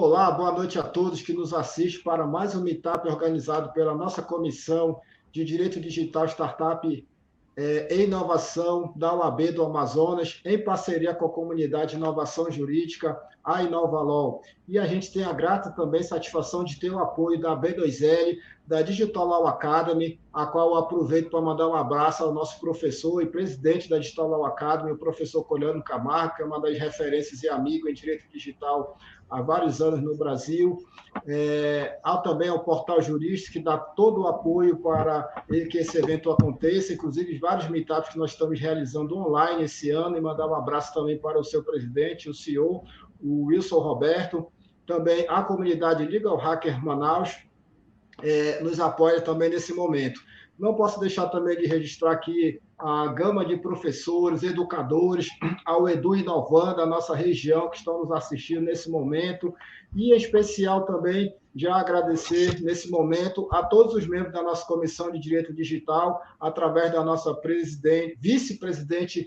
Olá, boa noite a todos que nos assistem para mais um Meetup organizado pela nossa Comissão de Direito Digital Startup e Inovação da UAB do Amazonas, em parceria com a Comunidade de Inovação Jurídica, a Inovalol. E a gente tem a grata também satisfação de ter o apoio da B2L, da Digital Law Academy, a qual eu aproveito para mandar um abraço ao nosso professor e presidente da Digital Law Academy, o professor Coliano Camargo, que é uma das referências e amigo em direito digital há vários anos no Brasil. Há também o Portal Jurídico, que dá todo o apoio para que esse evento aconteça, inclusive vários meetups que nós estamos realizando online esse ano, e mandar um abraço também para o seu presidente, o CEO, o Wilson Roberto. Também a comunidade Legal Hacker Manaus nos apoia também nesse momento. Não posso deixar também de registrar aqui a gama de professores, educadores, ao Edu Inovando, da nossa região, que estão nos assistindo nesse momento, e em especial também já agradecer nesse momento a todos os membros da nossa Comissão de Direito Digital, através da nossa vice-presidente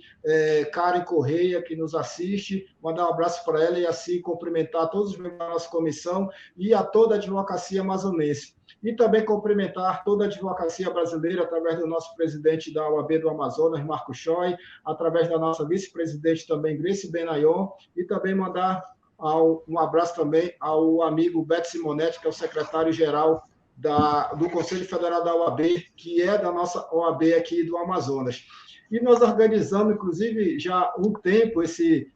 Karen Correia, que nos assiste, mandar um abraço para ela e assim cumprimentar todos os membros da nossa comissão e a toda a advocacia amazonense. E também cumprimentar toda a advocacia brasileira, através do nosso presidente da OAB do Amazonas, Marco Choi, através da nossa vice-presidente também, Grace Benayon, e também mandar um abraço também ao amigo Beto Simonetti, que é o secretário-geral do Conselho Federal da OAB, que é da nossa OAB aqui do Amazonas. E nós organizamos, inclusive, já há um tempo esse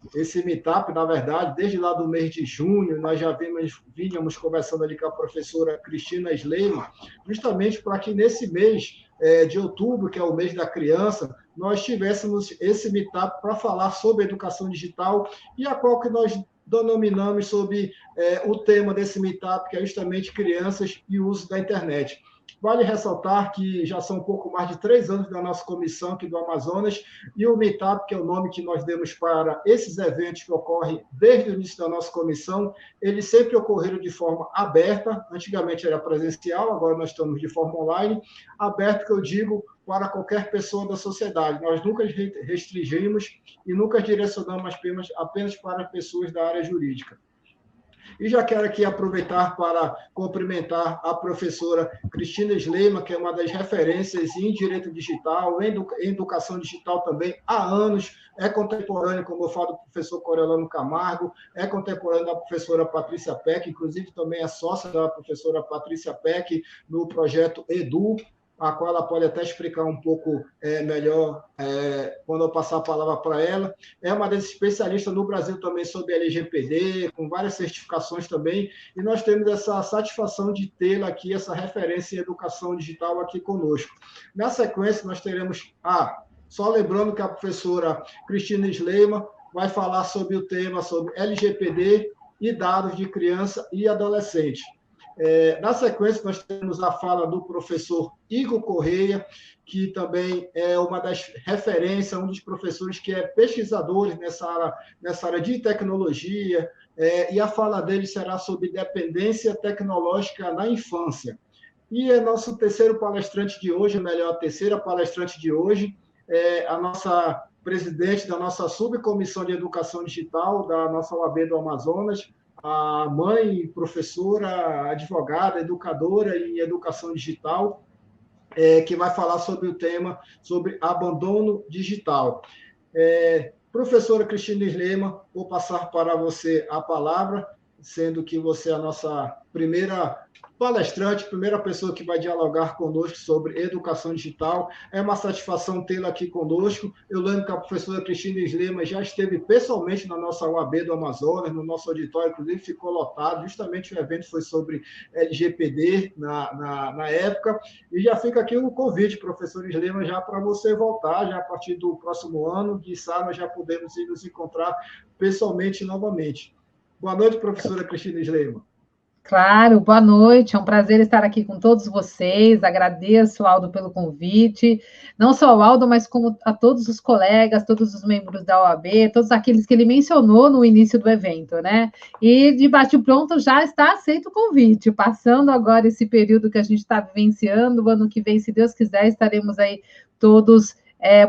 meetup, na verdade, desde lá do mês de junho, nós já vínhamos conversando ali com a professora Cristina Sleiman, justamente para que nesse mês de outubro, que é o mês da criança, nós tivéssemos esse meetup para falar sobre educação digital, e a qual que nós denominamos sob o tema desse meetup, que é justamente crianças e uso da internet. Vale ressaltar que já são um pouco mais de 3 anos da nossa comissão aqui do Amazonas, e o Meetup, que é o nome que nós demos para esses eventos que ocorrem desde o início da nossa comissão, eles sempre ocorreram de forma aberta. Antigamente era presencial, agora nós estamos de forma online. Aberto, que eu digo, para qualquer pessoa da sociedade. Nós nunca restringimos e nunca direcionamos apenas para pessoas da área jurídica. E já quero aqui aproveitar para cumprimentar a professora Cristina Sleiman, que é uma das referências em direito digital, em educação digital também há anos, é contemporânea, como eu falo, do professor Coriolano Camargo, é contemporânea da professora Patrícia Peck, inclusive também é sócia da professora Patrícia Peck no projeto EDU, a qual ela pode até explicar um pouco melhor quando eu passar a palavra para ela. É uma das especialistas no Brasil também sobre LGPD, com várias certificações também, e nós temos essa satisfação de tê-la aqui, essa referência em educação digital aqui conosco. Na sequência, nós teremos, só lembrando que a professora Cristina Sleiman vai falar sobre o tema, sobre LGPD e dados de criança e adolescente. Na sequência, nós temos a fala do professor Igor Correia, que também é uma das referências, um dos professores que é pesquisador nessa área de tecnologia, e a fala dele será sobre dependência tecnológica na infância. E nosso terceiro palestrante de hoje, melhor, a terceira palestrante de hoje, é a nossa presidente da nossa subcomissão de educação digital, da nossa OAB do Amazonas, a mãe, professora, advogada, educadora em educação digital, que vai falar sobre o tema, sobre abandono digital. Professora Cristina Sleiman, vou passar para você a palavra, sendo que você é a nossa primeira palestrante, primeira pessoa que vai dialogar conosco sobre educação digital. É uma satisfação tê-la aqui conosco. Eu lembro que a professora Cristina Sleiman já esteve pessoalmente na nossa UAB do Amazonas, no nosso auditório, inclusive ficou lotado. Justamente o evento foi sobre LGPD na época. E já fica aqui o convite, professora Sleiman, já para você voltar, já a partir do próximo ano, quizá nós já podemos ir nos encontrar pessoalmente novamente. Boa noite, professora Cristina Sleiman. Claro, boa noite, é um prazer estar aqui com todos vocês, agradeço, Aldo, pelo convite, não só ao Aldo, mas como a todos os colegas, todos os membros da OAB, todos aqueles que ele mencionou no início do evento, né? E de bate-pronto já está aceito o convite, passando agora esse período que a gente está vivenciando, o ano que vem, se Deus quiser, estaremos aí todos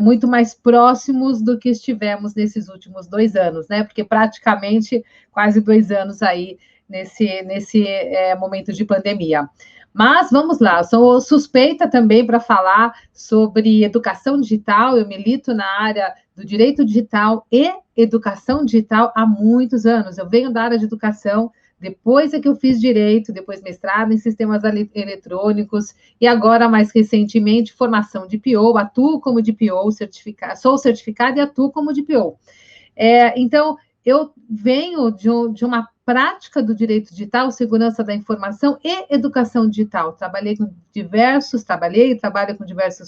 muito mais próximos do que estivemos nesses últimos 2 anos, né? Porque praticamente quase 2 anos aí nesse momento de pandemia. Mas vamos lá, eu sou suspeita também para falar sobre educação digital, eu milito na área do direito digital e educação digital há muitos anos. Eu venho da área de educação, depois é que eu fiz direito, depois mestrado em sistemas eletrônicos, e agora, mais recentemente, formação de PO, atuo como DPO, sou certificada e atuo como DPO. Então, eu venho de uma prática do direito digital, segurança da informação e educação digital. Trabalho com diversos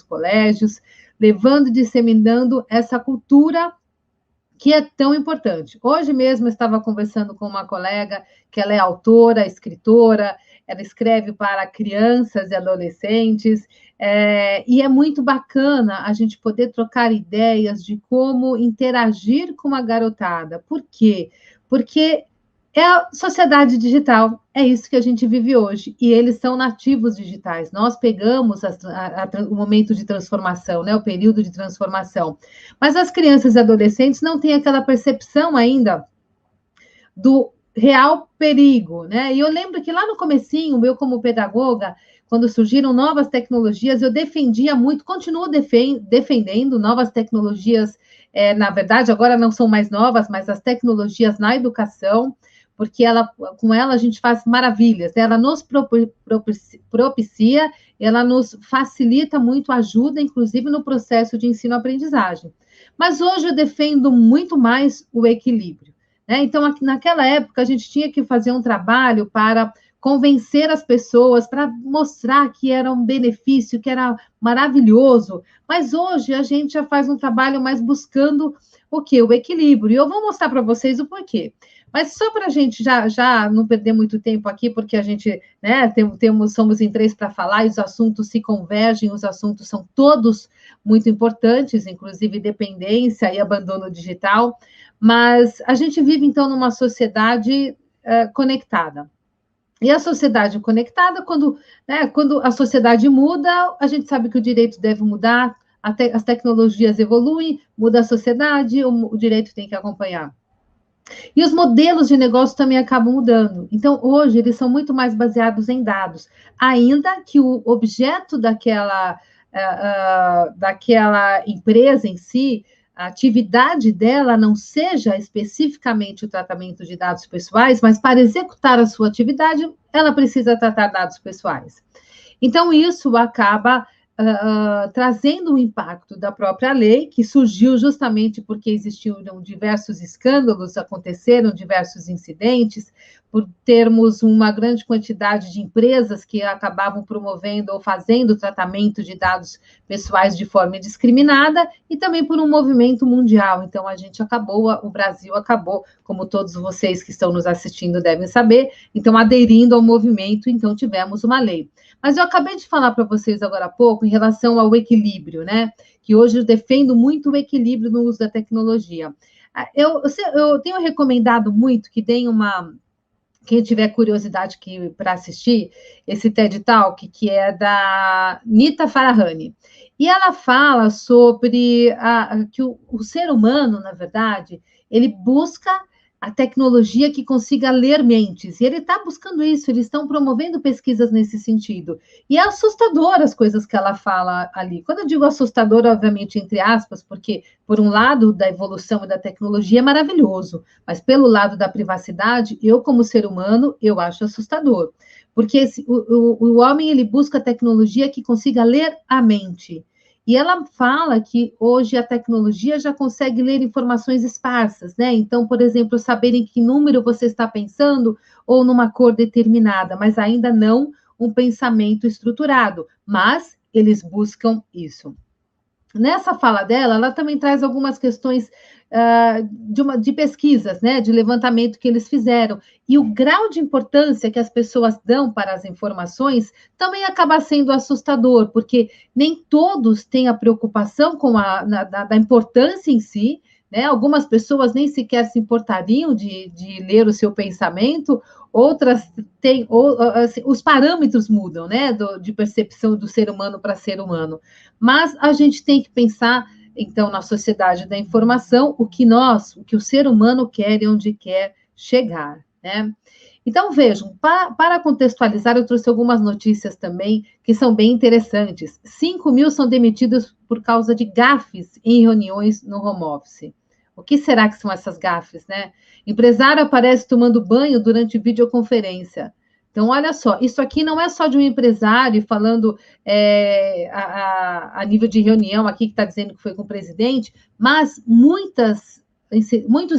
colégios, levando e disseminando essa cultura que é tão importante. Hoje mesmo eu estava conversando com uma colega que ela é autora, escritora, ela escreve para crianças e adolescentes, e é muito bacana a gente poder trocar ideias de como interagir com a garotada. Por quê? Porque é a sociedade digital, é isso que a gente vive hoje, e eles são nativos digitais. Nós pegamos o momento de transformação, né, o período de transformação, mas as crianças e adolescentes não têm aquela percepção ainda do real perigo, né? E eu lembro que lá no comecinho, eu como pedagoga, quando surgiram novas tecnologias, eu defendia muito, continuo defendendo novas tecnologias, na verdade, agora não são mais novas, mas as tecnologias na educação, porque com ela a gente faz maravilhas, né? Ela nos propicia, ela nos facilita muito, ajuda, inclusive, no processo de ensino-aprendizagem. Mas hoje eu defendo muito mais o equilíbrio, né? Então, naquela época, a gente tinha que fazer um trabalho para convencer as pessoas, para mostrar que era um benefício, que era maravilhoso, mas hoje a gente já faz um trabalho mais buscando o quê? O equilíbrio, e eu vou mostrar para vocês o porquê. Mas só para a gente já não perder muito tempo aqui, porque a gente, né, somos em 3 para falar, e os assuntos se convergem, os assuntos são todos muito importantes, inclusive dependência e abandono digital, mas a gente vive, então, numa sociedade conectada. E a sociedade conectada, quando a sociedade muda, a gente sabe que o direito deve mudar, as tecnologias evoluem, muda a sociedade, o direito tem que acompanhar. E os modelos de negócio também acabam mudando. Então, hoje, eles são muito mais baseados em dados, ainda que o objeto daquela empresa em si, a atividade dela não seja especificamente o tratamento de dados pessoais, mas para executar a sua atividade, ela precisa tratar dados pessoais. Então, isso acaba trazendo um impacto da própria lei, que surgiu justamente porque existiram diversos escândalos, aconteceram diversos incidentes, por termos uma grande quantidade de empresas que acabavam promovendo ou fazendo tratamento de dados pessoais de forma indiscriminada, e também por um movimento mundial. Então, o Brasil acabou, como todos vocês que estão nos assistindo devem saber, então, aderindo ao movimento, então, tivemos uma lei. Mas eu acabei de falar para vocês agora há pouco em relação ao equilíbrio, né? Que hoje eu defendo muito o equilíbrio no uso da tecnologia. Eu tenho recomendado muito que deem quem tiver curiosidade para assistir, esse TED Talk, que é da Nita Farahany. E ela fala sobre que o ser humano, na verdade, ele busca a tecnologia que consiga ler mentes. E ele está buscando isso, eles estão promovendo pesquisas nesse sentido. E é assustador as coisas que ela fala ali. Quando eu digo assustador, obviamente, entre aspas, porque, por um lado da evolução e da tecnologia, é maravilhoso, mas pelo lado da privacidade, eu, como ser humano, eu acho assustador. Porque o homem, ele busca tecnologia que consiga ler a mente. E ela fala que hoje a tecnologia já consegue ler informações esparsas, né? Então, por exemplo, saber em que número você está pensando ou numa cor determinada, mas ainda não um pensamento estruturado. Mas eles buscam isso. Nessa fala dela, ela também traz algumas questões de pesquisas, né, de levantamento que eles fizeram. E o grau de importância que as pessoas dão para as informações também acaba sendo assustador, porque nem todos têm a preocupação da importância em si, né? Algumas pessoas nem sequer se importariam de ler o seu pensamento, outras têm, assim, os parâmetros mudam, né, de percepção do ser humano para ser humano. Mas a gente tem que pensar, então, na sociedade da informação, o que o ser humano quer e onde quer chegar, né? Então, vejam, para contextualizar, eu trouxe algumas notícias também que são bem interessantes. 5.000 são demitidos por causa de gafes em reuniões no home office. O que será que são essas gafes, né? Empresário aparece tomando banho durante videoconferência. Então, olha só, isso aqui não é só de um empresário falando a nível de reunião aqui, que está dizendo que foi com o presidente, mas muitos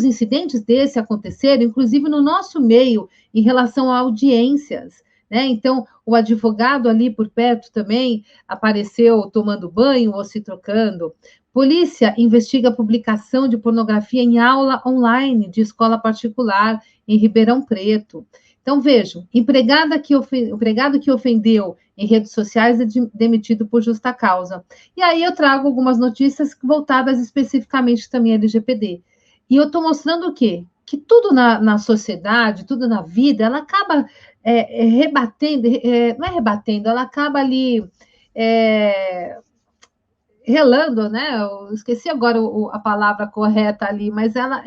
incidentes desse aconteceram, inclusive no nosso meio, em relação a audiências, né? Então, o advogado ali por perto também apareceu tomando banho ou se trocando. Polícia investiga a publicação de pornografia em aula online de escola particular em Ribeirão Preto. Então, vejam, empregado que ofendeu em redes sociais é demitido por justa causa. E aí eu trago algumas notícias voltadas especificamente também à LGPD. E eu estou mostrando o quê? Que tudo na sociedade, tudo na vida, ela acaba rebatendo, não é rebatendo, ela acaba ali relando, né? Eu esqueci agora a palavra correta ali, mas ela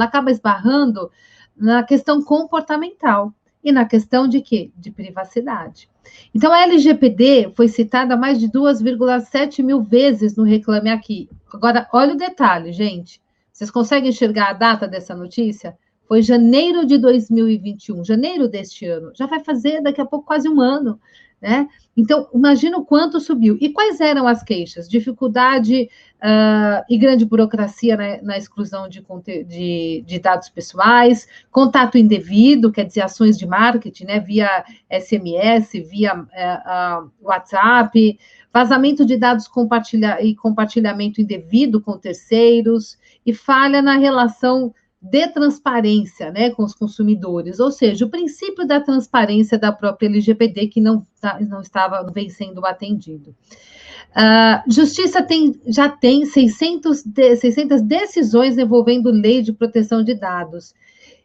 acaba esbarrando na questão comportamental e na questão de quê? De privacidade. Então, a LGPD foi citada mais de 2,7 mil vezes no Reclame Aqui. Agora, olha o detalhe, gente. Vocês conseguem enxergar a data dessa notícia? Foi janeiro de 2021, janeiro deste ano. Já vai fazer daqui a pouco quase um ano, né? Então, imagina o quanto subiu. E quais eram as queixas? Dificuldade e grande burocracia na exclusão de dados pessoais, contato indevido, quer dizer, ações de marketing, né, via SMS, via WhatsApp, vazamento de dados e compartilhamento indevido com terceiros, e falha na relação de transparência, né, com os consumidores, ou seja, o princípio da transparência da própria LGPD que não vem sendo atendido. Justiça já tem 600 decisões envolvendo lei de proteção de dados.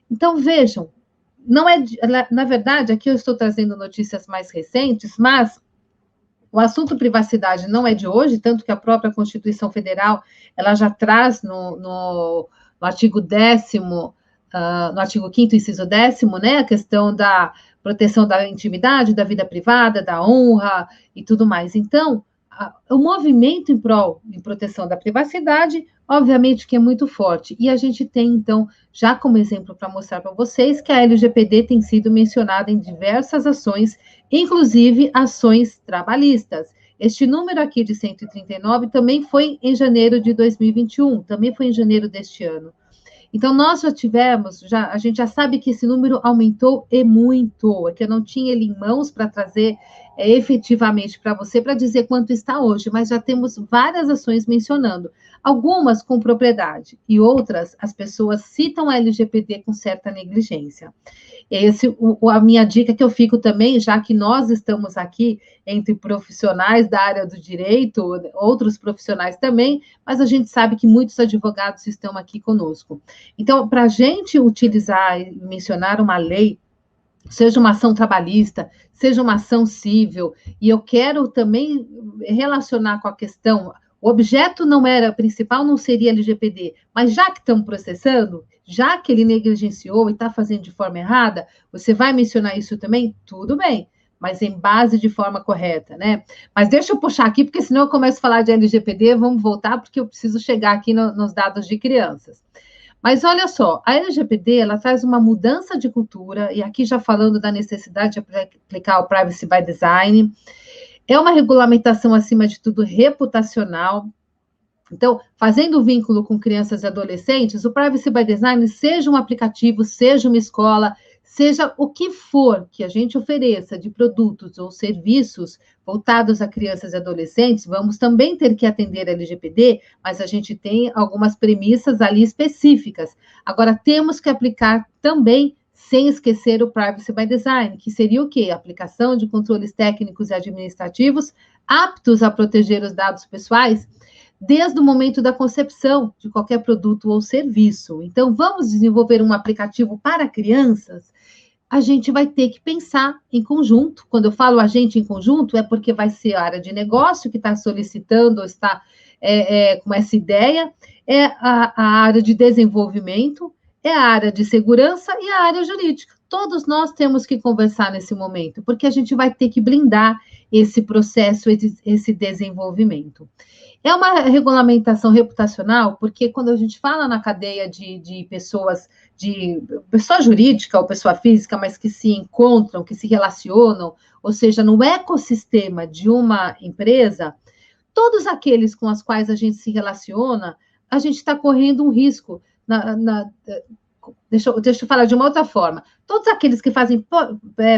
Então, vejam, na verdade, aqui eu estou trazendo notícias mais recentes, mas o assunto privacidade não é de hoje, tanto que a própria Constituição Federal, ela já traz no artigo 10º, no artigo 5º, inciso 10º, né, a questão da proteção da intimidade, da vida privada, da honra e tudo mais. Então, o movimento em proteção da privacidade, obviamente que é muito forte. E a gente tem, então, já como exemplo para mostrar para vocês que a LGPD tem sido mencionada em diversas ações, inclusive ações trabalhistas. Este número aqui de 139 também foi em janeiro de 2021, também foi em janeiro deste ano. Então, nós já tivemos, a gente já sabe que esse número aumentou e muito, é que eu não tinha ele em mãos para trazer efetivamente para você, para dizer quanto está hoje, mas já temos várias ações mencionando, algumas com propriedade, e outras, as pessoas citam a LGPD com certa negligência. A minha dica que eu fico também, já que nós estamos aqui entre profissionais da área do direito, outros profissionais também, mas a gente sabe que muitos advogados estão aqui conosco. Então, para a gente utilizar e mencionar uma lei, seja uma ação trabalhista, seja uma ação civil, e eu quero também relacionar com a questão, o objeto principal não seria LGPD, mas já que estão processando, já que ele negligenciou e está fazendo de forma errada, você vai mencionar isso também? Tudo bem, mas em base de forma correta, né? Mas deixa eu puxar aqui, porque senão eu começo a falar de LGPD, vamos voltar, porque eu preciso chegar aqui nos dados de crianças. Mas olha só, a LGPD, ela traz uma mudança de cultura, e aqui já falando da necessidade de aplicar o Privacy by Design, é uma regulamentação, acima de tudo, reputacional. Então, fazendo vínculo com crianças e adolescentes, o Privacy by Design, seja um aplicativo, seja uma escola, seja o que for que a gente ofereça de produtos ou serviços voltados a crianças e adolescentes, vamos também ter que atender a LGPD, mas a gente tem algumas premissas ali específicas. Agora, temos que aplicar também, sem esquecer o Privacy by Design, que seria o quê? Aplicação de controles técnicos e administrativos aptos a proteger os dados pessoais desde o momento da concepção de qualquer produto ou serviço. Então, vamos desenvolver um aplicativo para crianças, a gente vai ter que pensar em conjunto. Quando eu falo a gente em conjunto, é porque vai ser a área de negócio que está solicitando, ou está com essa ideia, é a área de desenvolvimento, é a área de segurança e a área jurídica. todos nós temos que conversar nesse momento, porque a gente vai ter que blindar esse processo, esse desenvolvimento. É uma regulamentação reputacional, porque quando a gente fala na cadeia de pessoas, de pessoa jurídica ou pessoa física, mas que se encontram, que se relacionam, ou seja, no ecossistema de uma empresa, todos aqueles com os quais a gente se relaciona, a gente está correndo um risco. Deixa eu falar de uma outra forma. Todos aqueles que fazem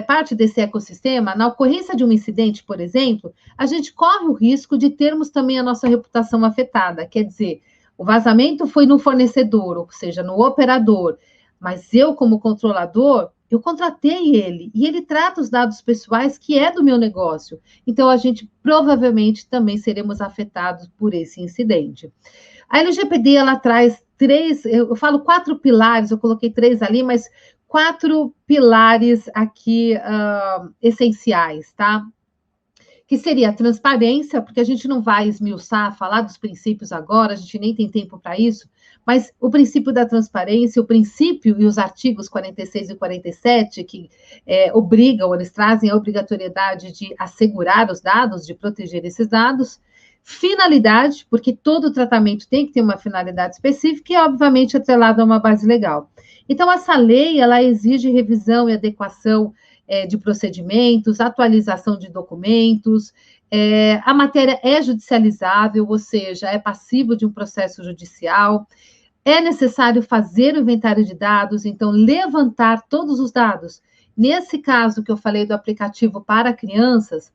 parte desse ecossistema, na ocorrência de um incidente, por exemplo, a gente corre o risco de termos também a nossa reputação afetada. Quer dizer, o vazamento foi no fornecedor, ou seja, no operador, mas eu, como controlador, eu contratei ele, e ele trata os dados pessoais que é do meu negócio. Então, a gente provavelmente também seremos afetados por esse incidente. A LGPD, ela traz eu falo 4 pilares, eu coloquei 3 ali, mas 4 pilares aqui essenciais, tá? Que seria a transparência, porque a gente não vai esmiuçar, falar dos princípios agora, a gente nem tem tempo para isso, mas o princípio da transparência, o princípio e os artigos 46 e 47, que obrigam, eles trazem a obrigatoriedade de assegurar os dados, de proteger esses dados. Finalidade, porque todo tratamento tem que ter uma finalidade específica e, obviamente, atrelado a uma base legal. Então, essa lei, ela exige revisão e adequação de procedimentos, atualização de documentos, a matéria é judicializável, ou seja, é passível de um processo judicial, é necessário fazer o inventário de dados, então, levantar todos os dados. Nesse caso que eu falei do aplicativo para crianças,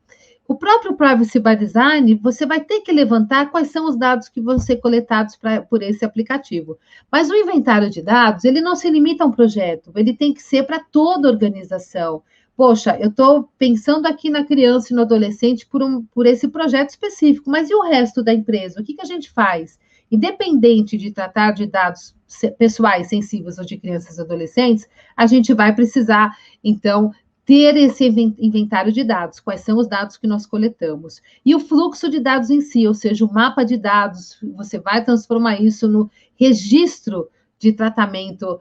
o próprio Privacy by Design, você vai ter que levantar quais são os dados que vão ser coletados por esse aplicativo. Mas o inventário de dados, ele não se limita a um projeto, ele tem que ser para toda a organização. Poxa, eu estou pensando aqui na criança e no adolescente por esse projeto específico, mas e o resto da empresa? O que a gente faz? Independente de tratar de dados pessoais sensíveis ou de crianças e adolescentes, a gente vai precisar, então, ter esse inventário de dados, quais são os dados que nós coletamos. E o fluxo de dados em si, ou seja, o mapa de dados, você vai transformar isso no registro de tratamento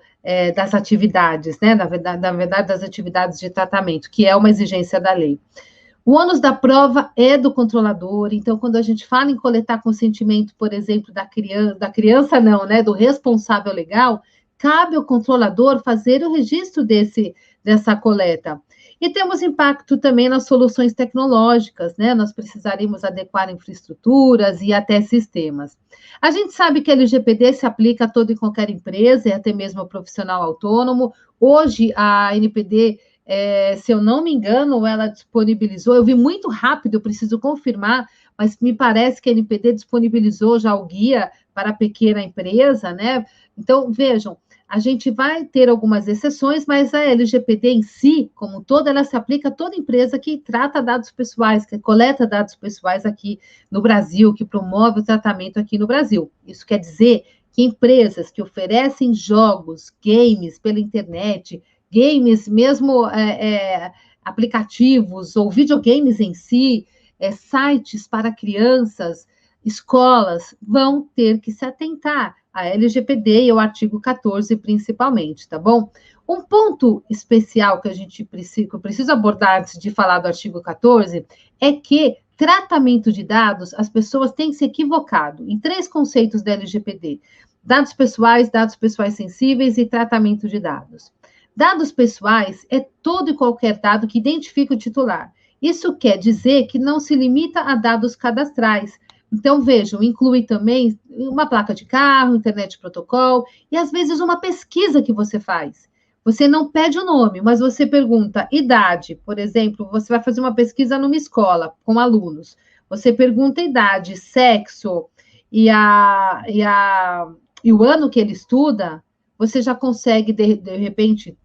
das atividades, né? Na verdade, das atividades de tratamento, que é uma exigência da lei. O ônus da prova é do controlador, então, quando a gente fala em coletar consentimento, por exemplo, da criança não, né? Do responsável legal, cabe ao controlador fazer o registro dessa coleta. E temos impacto também nas soluções tecnológicas, né? Nós precisaríamos adequar infraestruturas e até sistemas. A gente sabe que a LGPD se aplica a toda e qualquer empresa, e até mesmo ao profissional autônomo. Hoje, a NPD, se eu não me engano, ela disponibilizou, eu vi muito rápido, eu preciso confirmar, mas me parece que a NPD disponibilizou já o guia para a pequena empresa, né? Então, vejam, a gente vai ter algumas exceções, mas a LGPD em si, como toda, ela se aplica a toda empresa que trata dados pessoais, que coleta dados pessoais aqui no Brasil, que promove o tratamento aqui no Brasil. Isso quer dizer que empresas que oferecem jogos, games pela internet, games mesmo aplicativos ou videogames em si, sites para crianças, escolas, vão ter que se atentar a LGPD e o artigo 14, principalmente, tá bom? Um ponto especial que eu preciso abordar antes de falar do artigo 14 é que tratamento de dados, as pessoas têm se equivocado em 3 conceitos da LGPD: dados pessoais sensíveis e tratamento de dados. Dados pessoais é todo e qualquer dado que identifica o titular. Isso quer dizer que não se limita a dados cadastrais. Então, vejam, inclui também uma placa de carro, internet de protocolo, e às vezes uma pesquisa que você faz. Você não pede o nome, mas você pergunta idade. Por exemplo, você vai fazer uma pesquisa numa escola com alunos. Você pergunta idade, sexo e o ano que ele estuda. Você já consegue, de repente,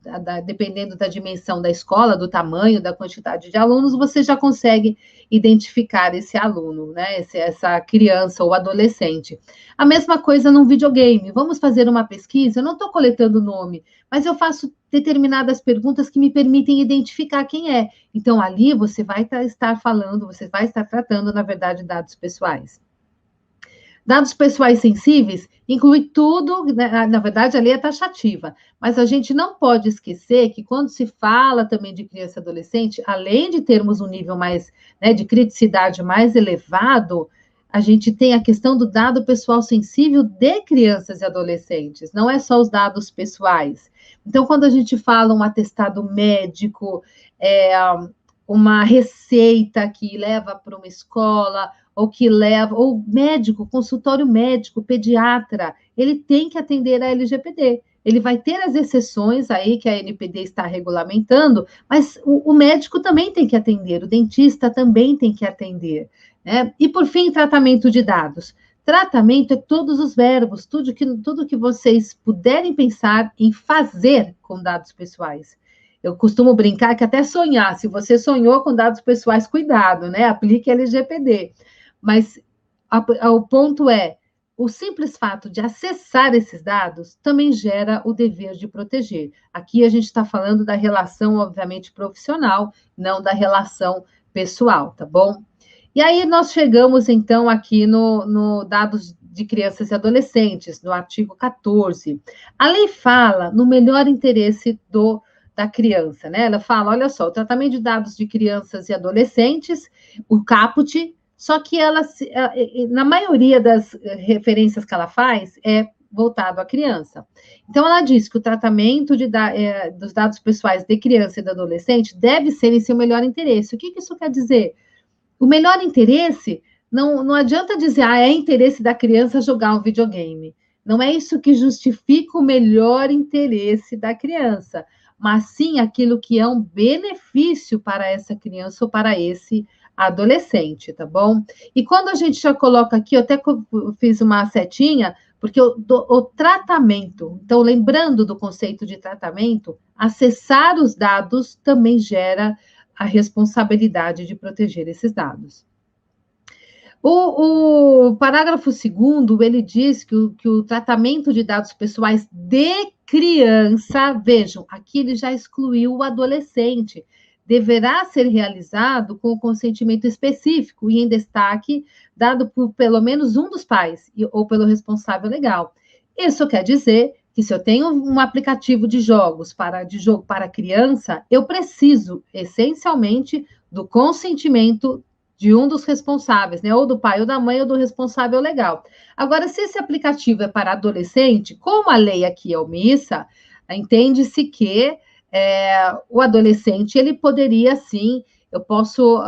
dependendo da dimensão da escola, do tamanho, da quantidade de alunos, você já consegue identificar esse aluno, né? Essa criança ou adolescente. A mesma coisa num videogame. Vamos fazer uma pesquisa? Eu não estou coletando o nome, mas eu faço determinadas perguntas que me permitem identificar quem é. Então, ali você vai estar falando, você vai estar tratando, na verdade, dados pessoais. Dados pessoais sensíveis inclui tudo, né? Na verdade, a lei é taxativa, mas a gente não pode esquecer que quando se fala também de criança e adolescente, além de termos um nível mais, né, de criticidade mais elevado, a gente tem a questão do dado pessoal sensível de crianças e adolescentes, não é só os dados pessoais. Então, quando a gente fala um atestado médico, uma receita que leva para uma escola, ou que leva, ou médico, consultório médico, pediatra, ele tem que atender a LGPD. Ele vai ter as exceções aí que a NPD está regulamentando, mas o médico também tem que atender, o dentista também tem que atender, né? E, por fim, tratamento de dados. Tratamento é todos os verbos, tudo que vocês puderem pensar em fazer com dados pessoais. Eu costumo brincar que até sonhar, se você sonhou com dados pessoais, cuidado, né? Aplique LGPD. Mas o ponto é, o simples fato de acessar esses dados também gera o dever de proteger. Aqui a gente está falando da relação, obviamente, profissional, não da relação pessoal, tá bom? E aí nós chegamos, então, aqui no dados de crianças e adolescentes, no artigo 14. A lei fala no melhor interesse da criança, né? Ela fala, olha só, o tratamento de dados de crianças e adolescentes, o caput, só que ela, na maioria das referências que ela faz, é voltado à criança. Então, ela diz que o tratamento dos dados pessoais de criança e de adolescente deve ser em seu melhor interesse. O que isso quer dizer? O melhor interesse, não adianta dizer, é interesse da criança jogar um videogame. Não é isso que justifica o melhor interesse da criança, mas sim aquilo que é um benefício para essa criança ou para esse adolescente, tá bom? E quando a gente já coloca aqui, eu até fiz uma setinha, porque o tratamento, então, lembrando do conceito de tratamento, acessar os dados também gera a responsabilidade de proteger esses dados. O parágrafo 2º, ele diz que o tratamento de dados pessoais de criança, vejam, aqui ele já excluiu o adolescente, deverá ser realizado com o consentimento específico e em destaque dado por pelo menos um dos pais ou pelo responsável legal. Isso quer dizer que se eu tenho um aplicativo de jogo para criança, eu preciso, essencialmente, do consentimento de um dos responsáveis, né? Ou do pai, ou da mãe, ou do responsável legal. Agora, se esse aplicativo é para adolescente, como a lei aqui é omissa, entende-se que o adolescente, ele poderia, sim, eu posso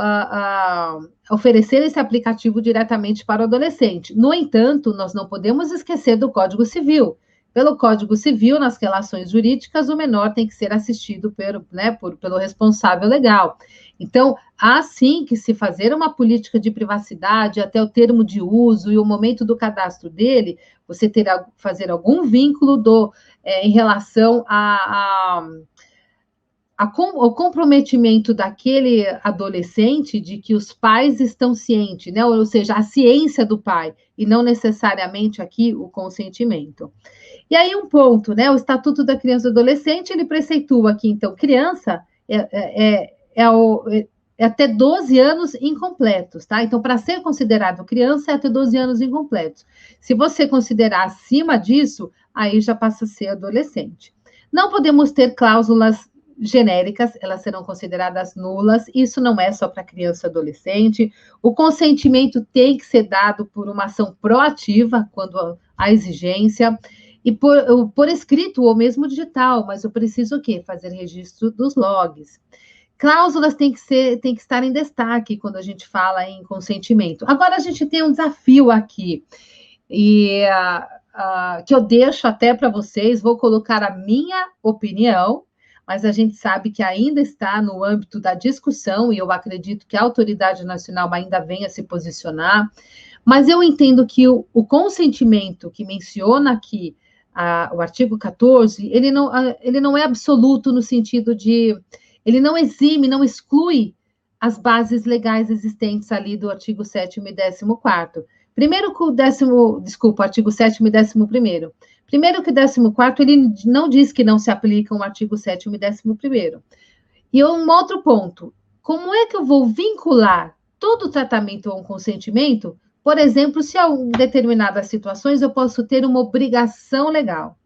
oferecer esse aplicativo diretamente para o adolescente. No entanto, nós não podemos esquecer do Código Civil. Pelo Código Civil, nas relações jurídicas, o menor tem que ser assistido pelo responsável legal. Então, há sim que se fazer uma política de privacidade até o termo de uso e o momento do cadastro dele, você terá que fazer algum vínculo em relação ao comprometimento daquele adolescente de que os pais estão cientes, né? Ou seja, a ciência do pai, e não necessariamente aqui o consentimento. E aí um ponto, né? O Estatuto da Criança e do Adolescente, ele preceitua que, então, criança é até 12 anos incompletos, tá? Então, para ser considerado criança, é até 12 anos incompletos. Se você considerar acima disso, aí já passa a ser adolescente. Não podemos ter cláusulas genéricas, elas serão consideradas nulas. Isso não é só para criança e adolescente. O consentimento tem que ser dado por uma ação proativa, quando há exigência, e por escrito ou mesmo digital, mas eu preciso o quê? Fazer registro dos logs. Cláusulas têm que estar em destaque quando a gente fala em consentimento. Agora, a gente tem um desafio aqui, que eu deixo até para vocês, vou colocar a minha opinião, mas a gente sabe que ainda está no âmbito da discussão, e eu acredito que a autoridade nacional ainda venha se posicionar, mas eu entendo que o consentimento que menciona aqui o artigo 14, ele não é absoluto no sentido de... Ele não exime, não exclui as bases legais existentes ali do artigo 7º e 14º. Primeiro que o artigo 7º e 11º. Primeiro que o 14º, ele não diz que não se aplicam o artigo 7º e 11º. E um outro ponto, como é que eu vou vincular todo o tratamento a um consentimento Por exemplo, se em determinadas situações eu posso ter uma obrigação legal.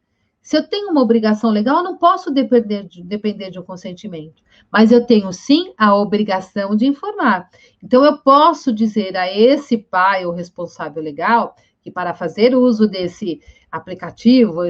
Se eu tenho uma obrigação legal, eu não posso depender de um consentimento, mas eu tenho sim a obrigação de informar. Então, eu posso dizer a esse pai ou responsável legal que para fazer uso desse aplicativo,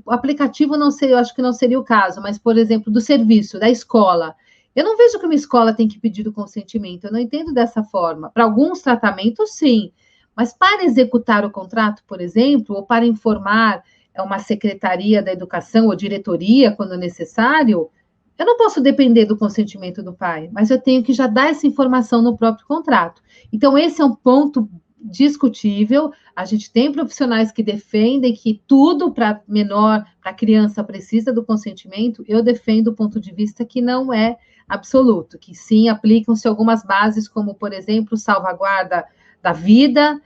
o aplicativo não seria, eu acho que não seria o caso, mas, por exemplo, do serviço, da escola. Eu não vejo que uma escola tem que pedir o consentimento, eu não entendo dessa forma. Para alguns tratamentos, sim, mas para executar o contrato, por exemplo, ou para informar uma secretaria da educação ou diretoria, quando necessário, eu não posso depender do consentimento do pai, mas eu tenho que já dar essa informação no próprio contrato. Então, esse é um ponto discutível. A gente tem profissionais que defendem que tudo para menor, para criança, precisa do consentimento. Eu defendo o ponto de vista que não é absoluto, que sim, aplicam-se algumas bases, como, por exemplo, salvaguarda da vida,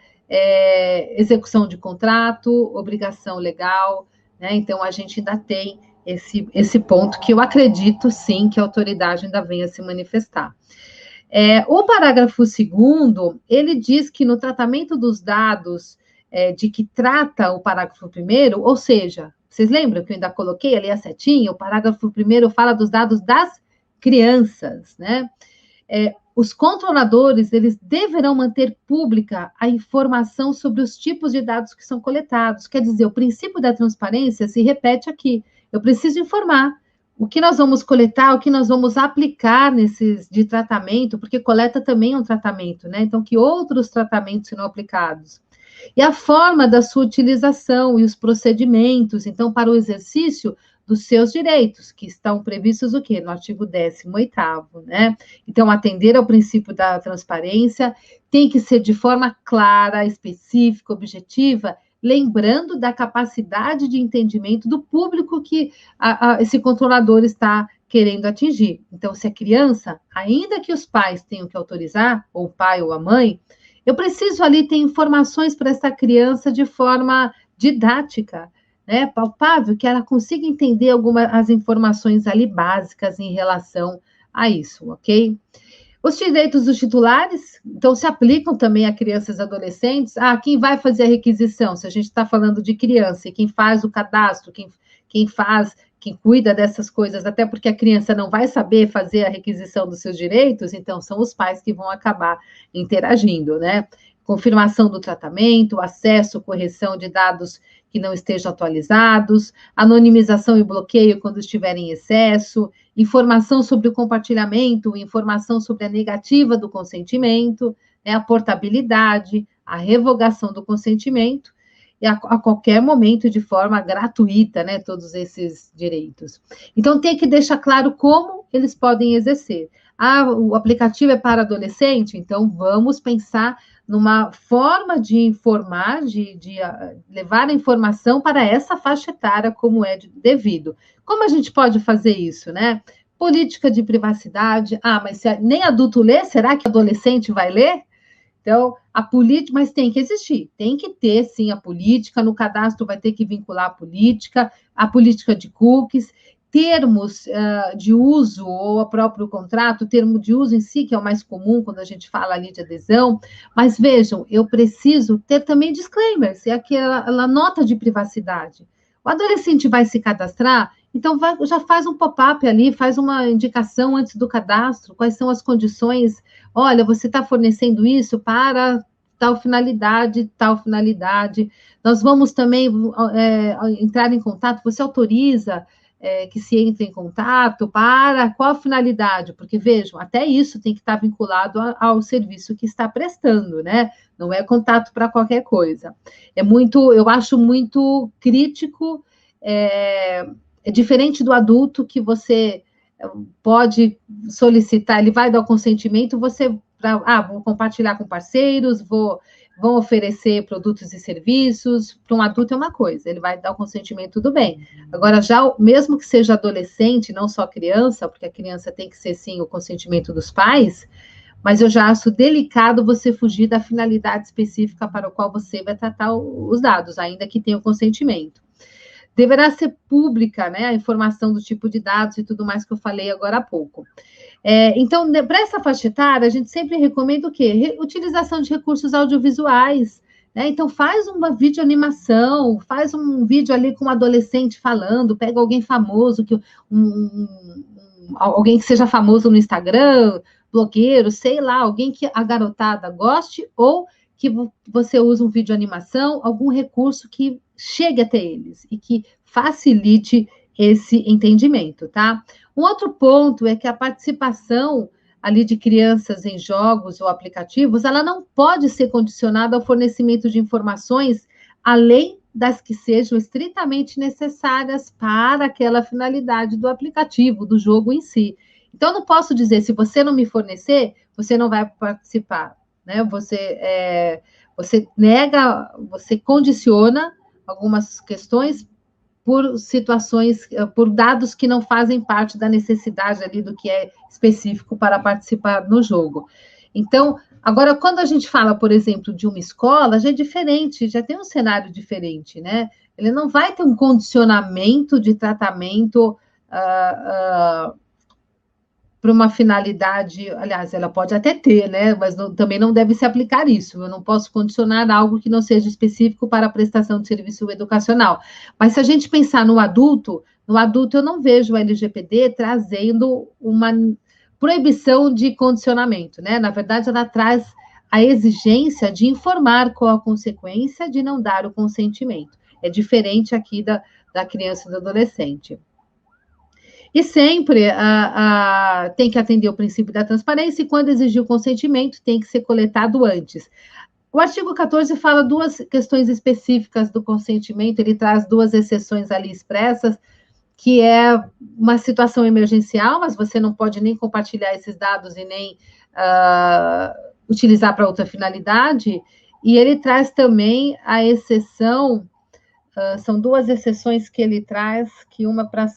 execução de contrato, obrigação legal, né? Então, a gente ainda tem esse ponto que eu acredito, sim, que a autoridade ainda venha se manifestar. O parágrafo 2º, ele diz que no tratamento dos dados de que trata o parágrafo 1º, ou seja, vocês lembram que eu ainda coloquei ali a setinha? O parágrafo 1º fala dos dados das crianças, né? Os controladores, eles deverão manter pública a informação sobre os tipos de dados que são coletados. Quer dizer, o princípio da transparência se repete aqui. Eu preciso informar o que nós vamos coletar, o que nós vamos aplicar nesses de tratamento, porque coleta também é um tratamento, né? Então, que outros tratamentos serão aplicados. E a forma da sua utilização e os procedimentos, então, para o exercício dos seus direitos, que estão previstos o quê? No artigo 18º, né? Então, atender ao princípio da transparência tem que ser de forma clara, específica, objetiva, lembrando da capacidade de entendimento do público que esse controlador está querendo atingir. Então, se a criança, ainda que os pais tenham que autorizar, ou o pai ou a mãe, eu preciso ali ter informações para essa criança de forma didática, né, palpável, que ela consiga entender as informações ali básicas em relação a isso, ok? Os direitos dos titulares, então, se aplicam também a crianças e adolescentes. Quem vai fazer a requisição? Se a gente está falando de criança, e quem faz o cadastro, quem cuida dessas coisas, até porque a criança não vai saber fazer a requisição dos seus direitos, então são os pais que vão acabar interagindo, né? Confirmação do tratamento, acesso, correção de dados que não estejam atualizados, anonimização e bloqueio quando estiver em excesso, informação sobre o compartilhamento, informação sobre a negativa do consentimento, né, a portabilidade, a revogação do consentimento, e a qualquer momento de forma gratuita, né, todos esses direitos. Então, tem que deixar claro como eles podem exercer. O aplicativo é para adolescente, então vamos pensar numa forma de informar, de levar a informação para essa faixa etária como é devido. Como a gente pode fazer isso, né? Política de privacidade. Mas se nem adulto lê, será que adolescente vai ler? Então, a política, mas tem que existir, tem que ter, sim, a política, no cadastro vai ter que vincular a política de cookies, termos de uso, ou o próprio contrato, o termo de uso em si, que é o mais comum quando a gente fala ali de adesão, mas vejam, eu preciso ter também disclaimers, é aquela nota de privacidade. O adolescente vai se cadastrar, então já faz um pop-up ali, faz uma indicação antes do cadastro, quais são as condições, olha, você está fornecendo isso para tal finalidade, nós vamos também entrar em contato, você autoriza que se entre em contato para qual finalidade, porque vejam, até isso tem que estar vinculado ao serviço que está prestando, né? Não é contato para qualquer coisa. Eu acho muito crítico, é diferente do adulto que você pode solicitar, ele vai dar o consentimento, vou compartilhar com parceiros, vão oferecer produtos e serviços. Para um adulto é uma coisa, ele vai dar o consentimento, tudo bem. Agora, já mesmo que seja adolescente, não só criança, porque a criança tem que ser, sim, o consentimento dos pais, mas eu já acho delicado você fugir da finalidade específica para a qual você vai tratar os dados, ainda que tenha o consentimento. deverá ser pública, né, a informação do tipo de dados e tudo mais que eu falei agora há pouco. Então, para essa faixa etária, a gente sempre recomenda o quê? Utilização de recursos audiovisuais, né? Então, faz uma videoanimação, faz um vídeo ali com um adolescente falando, pega alguém famoso, alguém que seja famoso no Instagram, blogueiro, sei lá, alguém que a garotada goste, ou que você use um vídeo animação, algum recurso que chegue até eles e que facilite esse entendimento, tá? Um outro ponto é que a participação ali de crianças em jogos ou aplicativos, ela não pode ser condicionada ao fornecimento de informações além das que sejam estritamente necessárias para aquela finalidade do aplicativo, do jogo em si. Então, eu não posso dizer, se você não me fornecer, você não vai participar, né? Você nega, você condiciona algumas questões por situações, por dados que não fazem parte da necessidade ali do que é específico para participar no jogo. Então, agora, quando a gente fala, por exemplo, de uma escola, já é diferente, já tem um cenário diferente, né? Ele não vai ter um condicionamento de tratamento para uma finalidade, aliás, ela pode até ter, né? Mas também não deve se aplicar isso. Eu não posso condicionar algo que não seja específico para a prestação de serviço educacional. Mas se a gente pensar no adulto eu não vejo o LGPD trazendo uma proibição de condicionamento, né? Na verdade, ela traz a exigência de informar qual a consequência de não dar o consentimento. É diferente aqui da criança e do adolescente. E sempre tem que atender o princípio da transparência, e quando exigir o consentimento, tem que ser coletado antes. O artigo 14 fala duas questões específicas do consentimento, ele traz duas exceções ali expressas, que é uma situação emergencial, mas você não pode nem compartilhar esses dados e nem utilizar para outra finalidade, e ele traz também a exceção, são duas exceções que ele traz, que uma para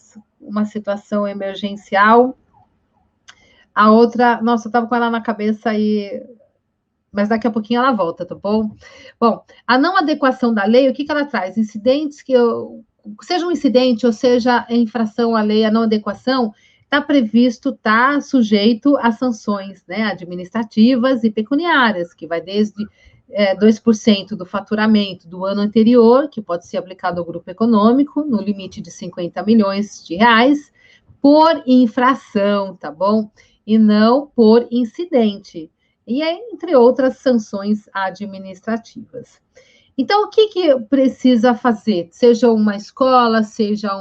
uma situação emergencial, a outra, nossa, eu estava com ela na cabeça mas daqui a pouquinho ela volta, tá bom? Bom, a não adequação da lei, o que ela traz? Incidentes seja um incidente ou seja infração à lei, a não adequação, está previsto, está sujeito a sanções, né, administrativas e pecuniárias, que vai desde 2% do faturamento do ano anterior, que pode ser aplicado ao grupo econômico, no limite de 50 milhões de reais, por infração, tá bom? E não por incidente. E entre outras sanções administrativas. Então, o que precisa fazer? Seja uma escola, seja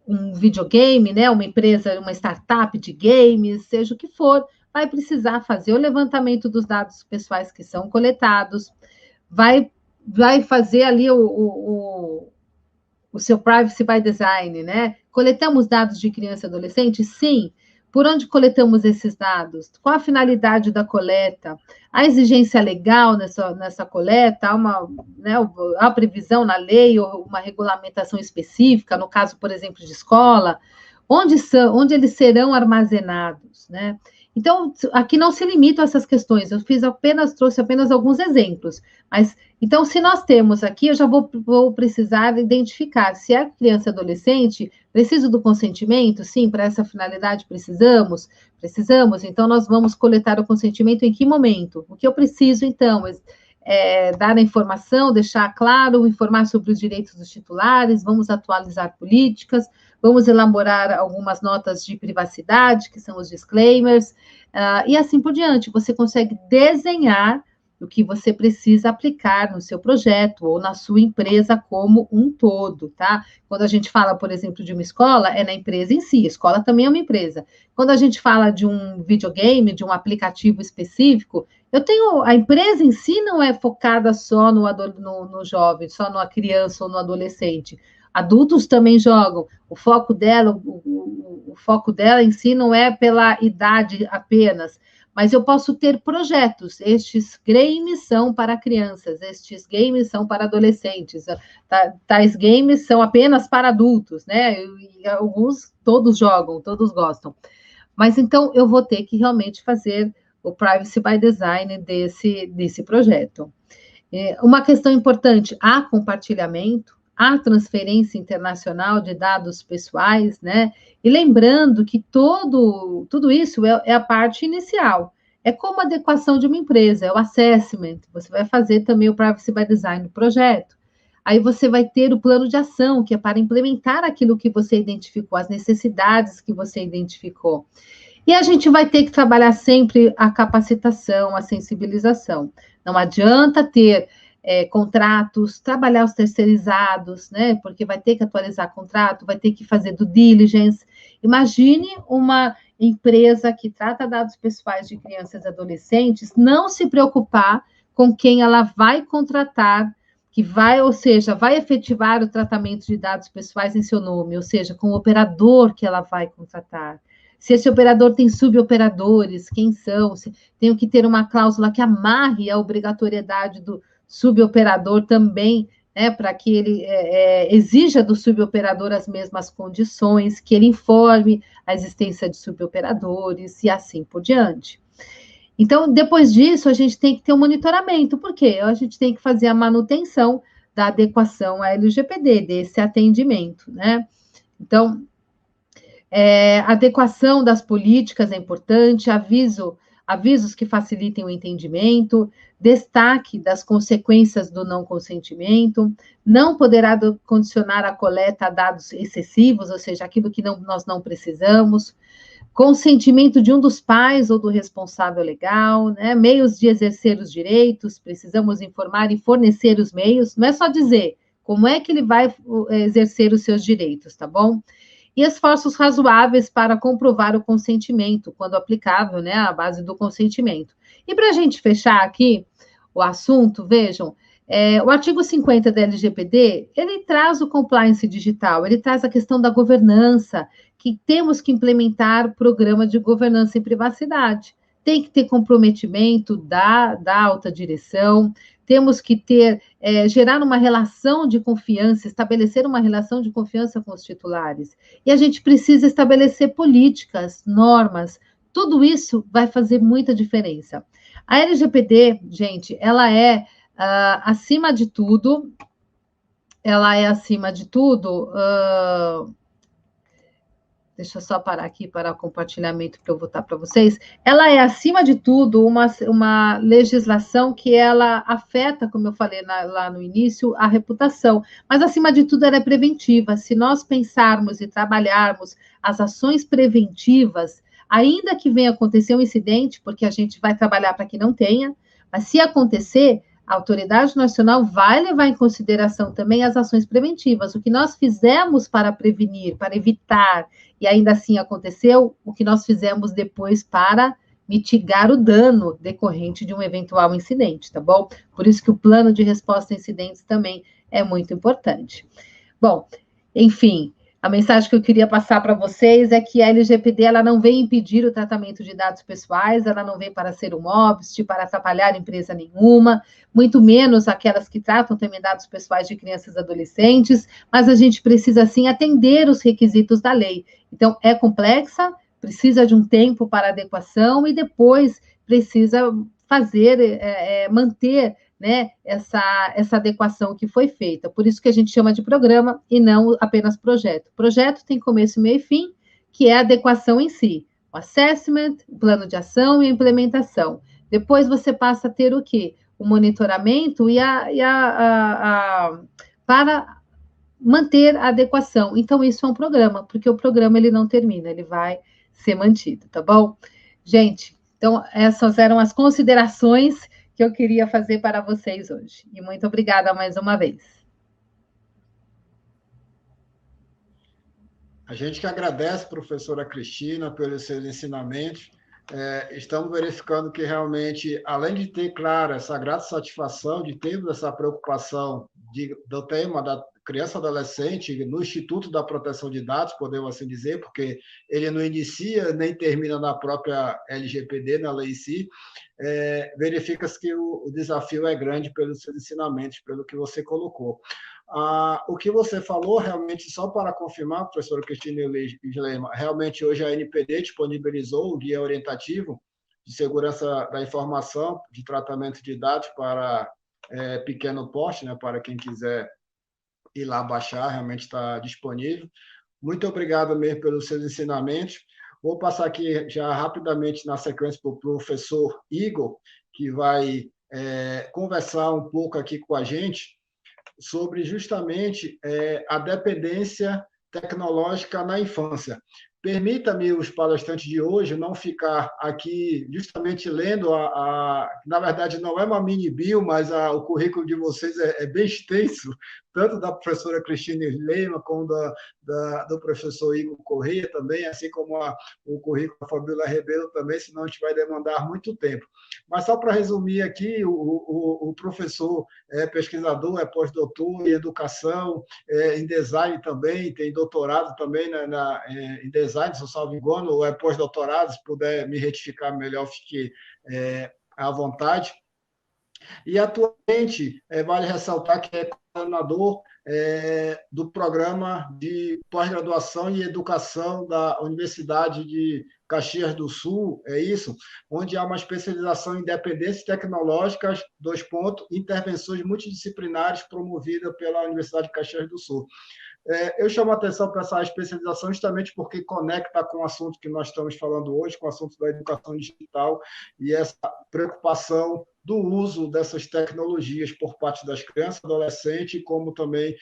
um videogame, né? Uma empresa, uma startup de games, seja o que for, vai precisar fazer o levantamento dos dados pessoais que são coletados, vai fazer ali o seu privacy by design, né? Coletamos dados de criança e adolescente? Sim. Por onde coletamos esses dados? Qual a finalidade da coleta? A exigência legal nessa coleta? Há uma previsão na lei ou uma regulamentação específica, no caso, por exemplo, de escola? Onde eles serão armazenados, né? Então, aqui não se limita a essas questões, eu trouxe apenas alguns exemplos, mas, então, se nós temos aqui, eu já vou precisar identificar se é criança e adolescente, preciso do consentimento? Sim, para essa finalidade precisamos, então nós vamos coletar o consentimento em que momento? O que eu preciso, então, dar a informação, deixar claro, informar sobre os direitos dos titulares, vamos atualizar políticas, vamos elaborar algumas notas de privacidade, que são os disclaimers, e assim por diante. Você consegue desenhar o que você precisa aplicar no seu projeto ou na sua empresa como um todo, tá? Quando a gente fala, por exemplo, de uma escola, é na empresa em si, a escola também é uma empresa. Quando a gente fala de um videogame, de um aplicativo específico, a empresa em si não é focada só no jovem, só na criança ou no adolescente. Adultos também jogam. O foco dela em si não é pela idade apenas, mas eu posso ter projetos. Estes games são para crianças, estes games são para adolescentes, tais games são apenas para adultos, né? E alguns todos jogam, todos gostam. Mas então eu vou ter que realmente fazer o Privacy by Design desse projeto. Uma questão importante, há compartilhamento, há transferência internacional de dados pessoais, né? E lembrando que tudo isso é a parte inicial. É como a adequação de uma empresa, é o assessment. Você vai fazer também o privacy by design do projeto. Aí você vai ter o plano de ação, que é para implementar aquilo que você identificou, as necessidades que você identificou. E a gente vai ter que trabalhar sempre a capacitação, a sensibilização. Não adianta ter contratos, trabalhar os terceirizados, né? Porque vai ter que atualizar contrato, vai ter que fazer due diligence. Imagine uma empresa que trata dados pessoais de crianças e adolescentes não se preocupar com quem ela vai contratar, que vai, ou seja, vai efetivar o tratamento de dados pessoais em seu nome, ou seja, com o operador que ela vai contratar. Se esse operador tem suboperadores, quem são? Se tem que ter uma cláusula que amarre a obrigatoriedade do suboperador também, né, para que ele exija do suboperador as mesmas condições, que ele informe a existência de suboperadores e assim por diante. Então, depois disso, a gente tem que ter um monitoramento, porque a gente tem que fazer a manutenção da adequação à LGPD, desse atendimento, né? Então, adequação das políticas é importante, avisos que facilitem o entendimento, destaque das consequências do não consentimento, não poderá condicionar a coleta a dados excessivos, ou seja, aquilo que nós não precisamos, consentimento de um dos pais ou do responsável legal, né? Meios de exercer os direitos, precisamos informar e fornecer os meios, não é só dizer como é que ele vai exercer os seus direitos, tá bom? E esforços razoáveis para comprovar o consentimento, quando aplicável, né, à base do consentimento. E para a gente fechar aqui o assunto, vejam, o artigo 50 da LGPD, ele traz o compliance digital, ele traz a questão da governança, que temos que implementar programa de governança em privacidade. Tem que ter comprometimento da alta direção, temos que gerar uma relação de confiança, estabelecer uma relação de confiança com os titulares. E a gente precisa estabelecer políticas, normas, tudo isso vai fazer muita diferença. A LGPD, gente, ela é, acima de tudo, deixa eu só parar aqui para o compartilhamento para eu voltar para vocês. Ela é, acima de tudo, uma legislação que ela afeta, como eu falei lá no início, a reputação. Mas, acima de tudo, ela é preventiva. Se nós pensarmos e trabalharmos as ações preventivas, ainda que venha acontecer um incidente, porque a gente vai trabalhar para que não tenha, mas se acontecer, a autoridade nacional vai levar em consideração também as ações preventivas, o que nós fizemos para prevenir, para evitar, e ainda assim aconteceu, o que nós fizemos depois para mitigar o dano decorrente de um eventual incidente, tá bom? Por isso que o plano de resposta a incidentes também é muito importante. Bom, enfim, a mensagem que eu queria passar para vocês é que a LGPD ela não vem impedir o tratamento de dados pessoais, ela não vem para ser um óbice, para atrapalhar empresa nenhuma, muito menos aquelas que tratam também dados pessoais de crianças e adolescentes, mas a gente precisa, sim, atender os requisitos da lei. Então, é complexa, precisa de um tempo para adequação e depois precisa manter, né, essa adequação que foi feita. Por isso que a gente chama de programa e não apenas projeto. Projeto tem começo, meio e fim, que é a adequação em si. O assessment, o plano de ação e a implementação. Depois você passa a ter o quê? O monitoramento para manter a adequação. Então, isso é um programa, porque o programa ele não termina, ele vai ser mantido, tá bom? Gente, então, essas eram as considerações que eu queria fazer para vocês hoje. E muito obrigada mais uma vez. A gente que agradece, professora Cristina, pelos seus ensinamentos. Estamos verificando que realmente, além de ter, claro, essa grata satisfação de termos essa preocupação do tema da criança e adolescente no Instituto da Proteção de Dados, podemos assim dizer, porque ele não inicia nem termina na própria LGPD, na lei em si, verifica-se que o desafio é grande pelos seus ensinamentos, pelo que você colocou. O que você falou, realmente, só para confirmar, professora Cristina Slema, realmente hoje a NPD disponibilizou um guia orientativo de segurança da informação, de tratamento de dados para pequeno porte, né, para quem quiser ir lá baixar, realmente está disponível. Muito obrigado mesmo pelos seus ensinamentos. Vou passar aqui já rapidamente na sequência para o professor Igor, que vai conversar um pouco aqui com a gente sobre justamente a dependência tecnológica na infância. Permita-me, os palestrantes de hoje, não ficar aqui justamente lendo na verdade, não é uma mini-bio, mas o currículo de vocês é bem extenso, tanto da professora Cristine Leima, como do professor Igor Corrêa também, assim como o currículo da Fabíola Ribeiro também, senão a gente vai demandar muito tempo. Mas só para resumir aqui, o professor é pesquisador, é pós-doutor em educação, em design também, tem doutorado também em design, se eu salvo engano, ou é pós-doutorado, se puder me retificar melhor, fique à vontade. E, atualmente, vale ressaltar que é coordenador do programa de pós-graduação e educação da Universidade de Caxias do Sul, é isso? Onde há uma especialização em dependências tecnológicas, intervenções multidisciplinares promovida pela Universidade de Caxias do Sul. Eu chamo a atenção para essa especialização justamente porque conecta com o assunto que nós estamos falando hoje, com o assunto da educação digital e essa preocupação do uso dessas tecnologias por parte das crianças, adolescentes, como também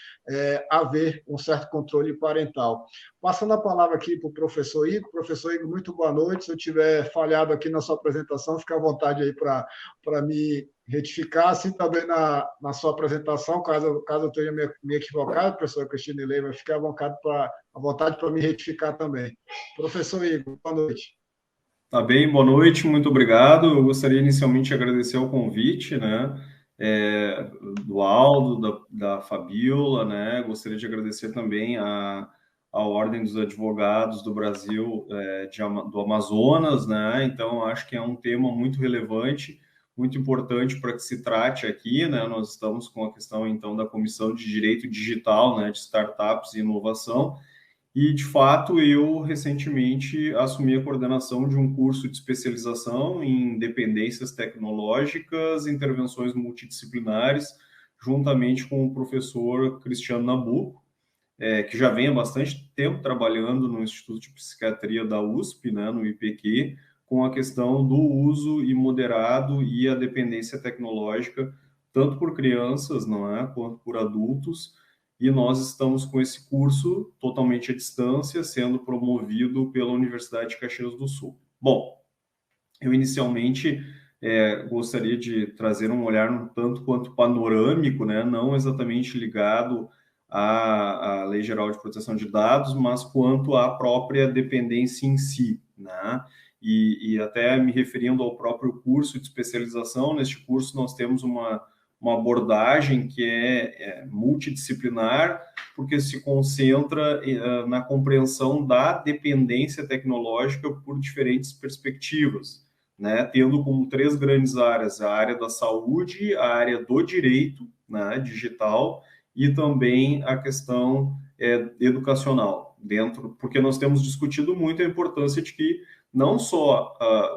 haver um certo controle parental. Passando a palavra aqui para o professor Igor. Professor Igor, muito boa noite. Se eu tiver falhado aqui na sua apresentação, fique à vontade aí para me retificar, assim também na sua apresentação, caso eu tenha me equivocado, professora Cristine Leima, fique à vontade para me retificar também. Professor Igor, boa noite. Tá bem, boa noite, muito obrigado. Eu gostaria inicialmente de agradecer o convite, né, do Aldo, da Fabíola, né, gostaria de agradecer também a Ordem dos Advogados do Brasil, do Amazonas, né, então acho que é um tema muito relevante, muito importante para que se trate aqui, né, nós estamos com a questão, então, da Comissão de Direito Digital, né, de Startups e Inovação. E, de fato, eu recentemente assumi a coordenação de um curso de especialização em dependências tecnológicas, intervenções multidisciplinares, juntamente com o professor Cristiano Nabuco, que já vem há bastante tempo trabalhando no Instituto de Psiquiatria da USP, né, no IPQ, com a questão do uso imoderado e a dependência tecnológica, tanto por crianças, não é, quanto por adultos. E nós estamos com esse curso totalmente à distância, sendo promovido pela Universidade de Caxias do Sul. Bom, eu inicialmente gostaria de trazer um olhar um tanto quanto panorâmico, né, não exatamente ligado à Lei Geral de Proteção de Dados, mas quanto à própria dependência em si, né? E até me referindo ao próprio curso de especialização, neste curso nós temos uma abordagem que é multidisciplinar, porque se concentra na compreensão da dependência tecnológica por diferentes perspectivas, né? Tendo como 3 grandes áreas: a área da saúde, a área do direito, né, digital, e também a questão educacional, porque nós temos discutido muito a importância de que não só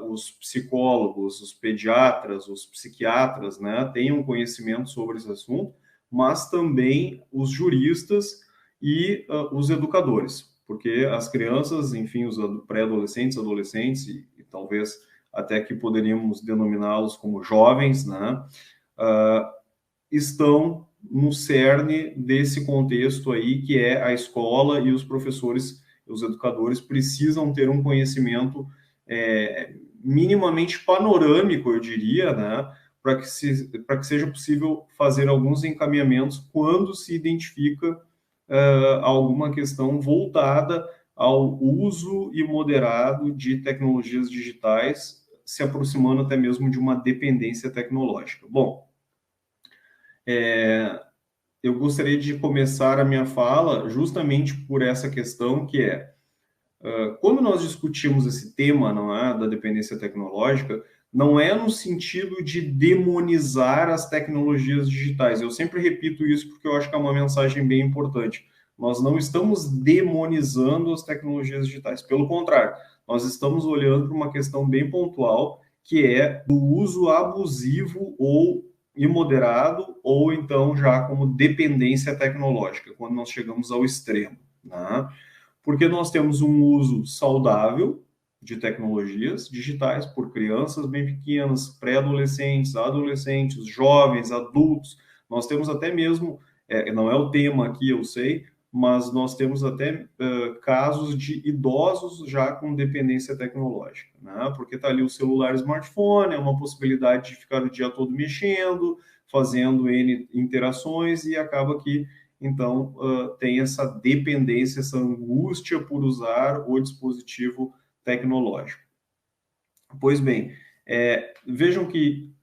os psicólogos, os pediatras, os psiquiatras, né, tenham conhecimento sobre esse assunto, mas também os juristas e os educadores, porque as crianças, enfim, os pré-adolescentes, adolescentes, e talvez até que poderíamos denominá-los como jovens, né, estão no cerne desse contexto aí, que é a escola, e os professores, os educadores precisam ter um conhecimento minimamente panorâmico, eu diria, né, para que seja possível fazer alguns encaminhamentos quando se identifica alguma questão voltada ao uso imoderado de tecnologias digitais, se aproximando até mesmo de uma dependência tecnológica. Bom, eu gostaria de começar a minha fala justamente por essa questão, que quando nós discutimos esse tema, não é, da dependência tecnológica, não é no sentido de demonizar as tecnologias digitais. Eu sempre repito isso porque eu acho que é uma mensagem bem importante. Nós não estamos demonizando as tecnologias digitais. Pelo contrário, nós estamos olhando para uma questão bem pontual, que é do uso abusivo ou imoderado ou então já como dependência tecnológica, quando nós chegamos ao extremo, né? Porque nós temos um uso saudável de tecnologias digitais por crianças bem pequenas, pré-adolescentes, adolescentes, jovens, adultos. Nós temos até mesmo, não é o tema aqui, eu sei, mas nós temos até casos de idosos já com dependência tecnológica, né? Porque está ali o celular smartphone, é uma possibilidade de ficar o dia todo mexendo, fazendo N interações e acaba que, então, tem essa dependência, essa angústia por usar o dispositivo tecnológico. Pois bem, vejam que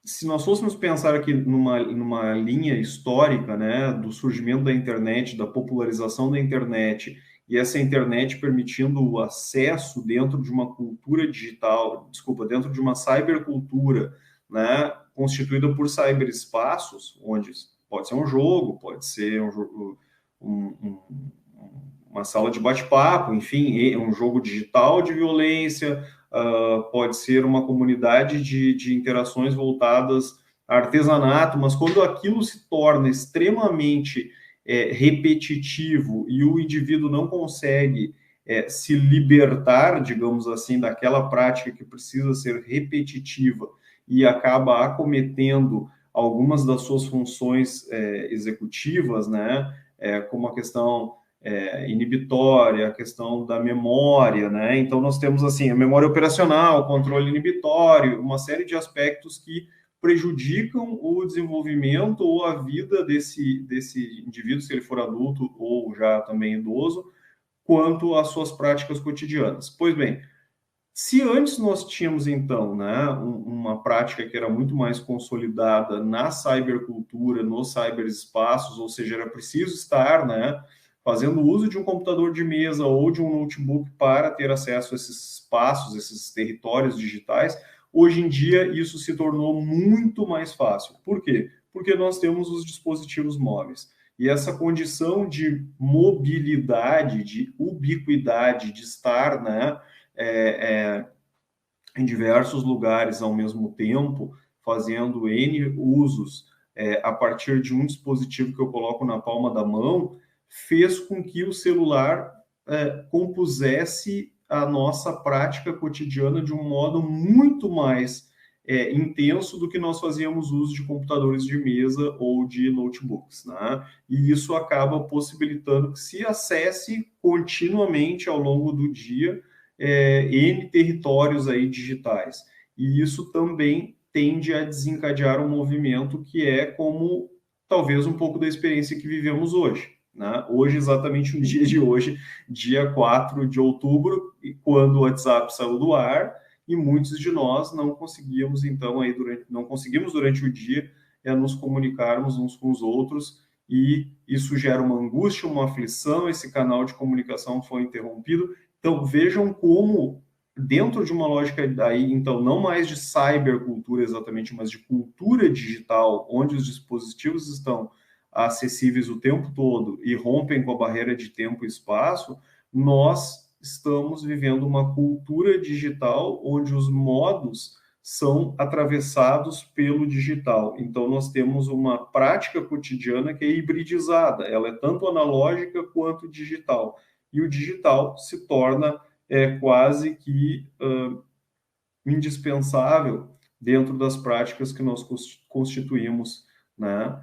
se nós fôssemos pensar aqui numa linha histórica, né, do surgimento da internet, da popularização da internet, e essa internet permitindo o acesso dentro de uma cultura digital, dentro de uma cybercultura, né, constituída por cyberespaços, onde pode ser um jogo, pode ser uma sala de bate-papo, enfim, um jogo digital de violência, pode ser uma comunidade de interações voltadas a artesanato, mas quando aquilo se torna extremamente repetitivo e o indivíduo não consegue se libertar, digamos assim, daquela prática que precisa ser repetitiva e acaba acometendo algumas das suas funções executivas, né, como a questão inibitória, a questão da memória, né? Então, nós temos, assim, a memória operacional, controle inibitório, uma série de aspectos que prejudicam o desenvolvimento ou a vida desse indivíduo, se ele for adulto ou já também idoso, quanto às suas práticas cotidianas. Pois bem, se antes nós tínhamos, então, né, uma prática que era muito mais consolidada na cybercultura, nos cyberespaços, ou seja, era preciso estar, né, fazendo uso de um computador de mesa ou de um notebook para ter acesso a esses espaços, esses territórios digitais, hoje em dia isso se tornou muito mais fácil. Por quê? Porque nós temos os dispositivos móveis. E essa condição de mobilidade, de ubiquidade, de estar, né, em diversos lugares ao mesmo tempo, fazendo N usos a partir de um dispositivo que eu coloco na palma da mão, fez com que o celular compusesse a nossa prática cotidiana de um modo muito mais intenso do que nós fazíamos uso de computadores de mesa ou de notebooks, né? E isso acaba possibilitando que se acesse continuamente ao longo do dia N territórios aí digitais. E isso também tende a desencadear um movimento que é como talvez um pouco da experiência que vivemos hoje. Né? Hoje, exatamente no dia de hoje, dia 4 de outubro, quando o WhatsApp saiu do ar, e muitos de nós não conseguíamos, então, não conseguimos durante o dia nos comunicarmos uns com os outros, e isso gera uma angústia, uma aflição, esse canal de comunicação foi interrompido. Então, vejam como, dentro de uma lógica daí, então, não mais de cybercultura exatamente, mas de cultura digital, onde os dispositivos estão acessíveis o tempo todo e rompem com a barreira de tempo e espaço, nós estamos vivendo uma cultura digital onde os modos são atravessados pelo digital. Então, nós temos uma prática cotidiana que é hibridizada, ela é tanto analógica quanto digital. E o digital se torna quase que indispensável dentro das práticas que nós constituímos, né?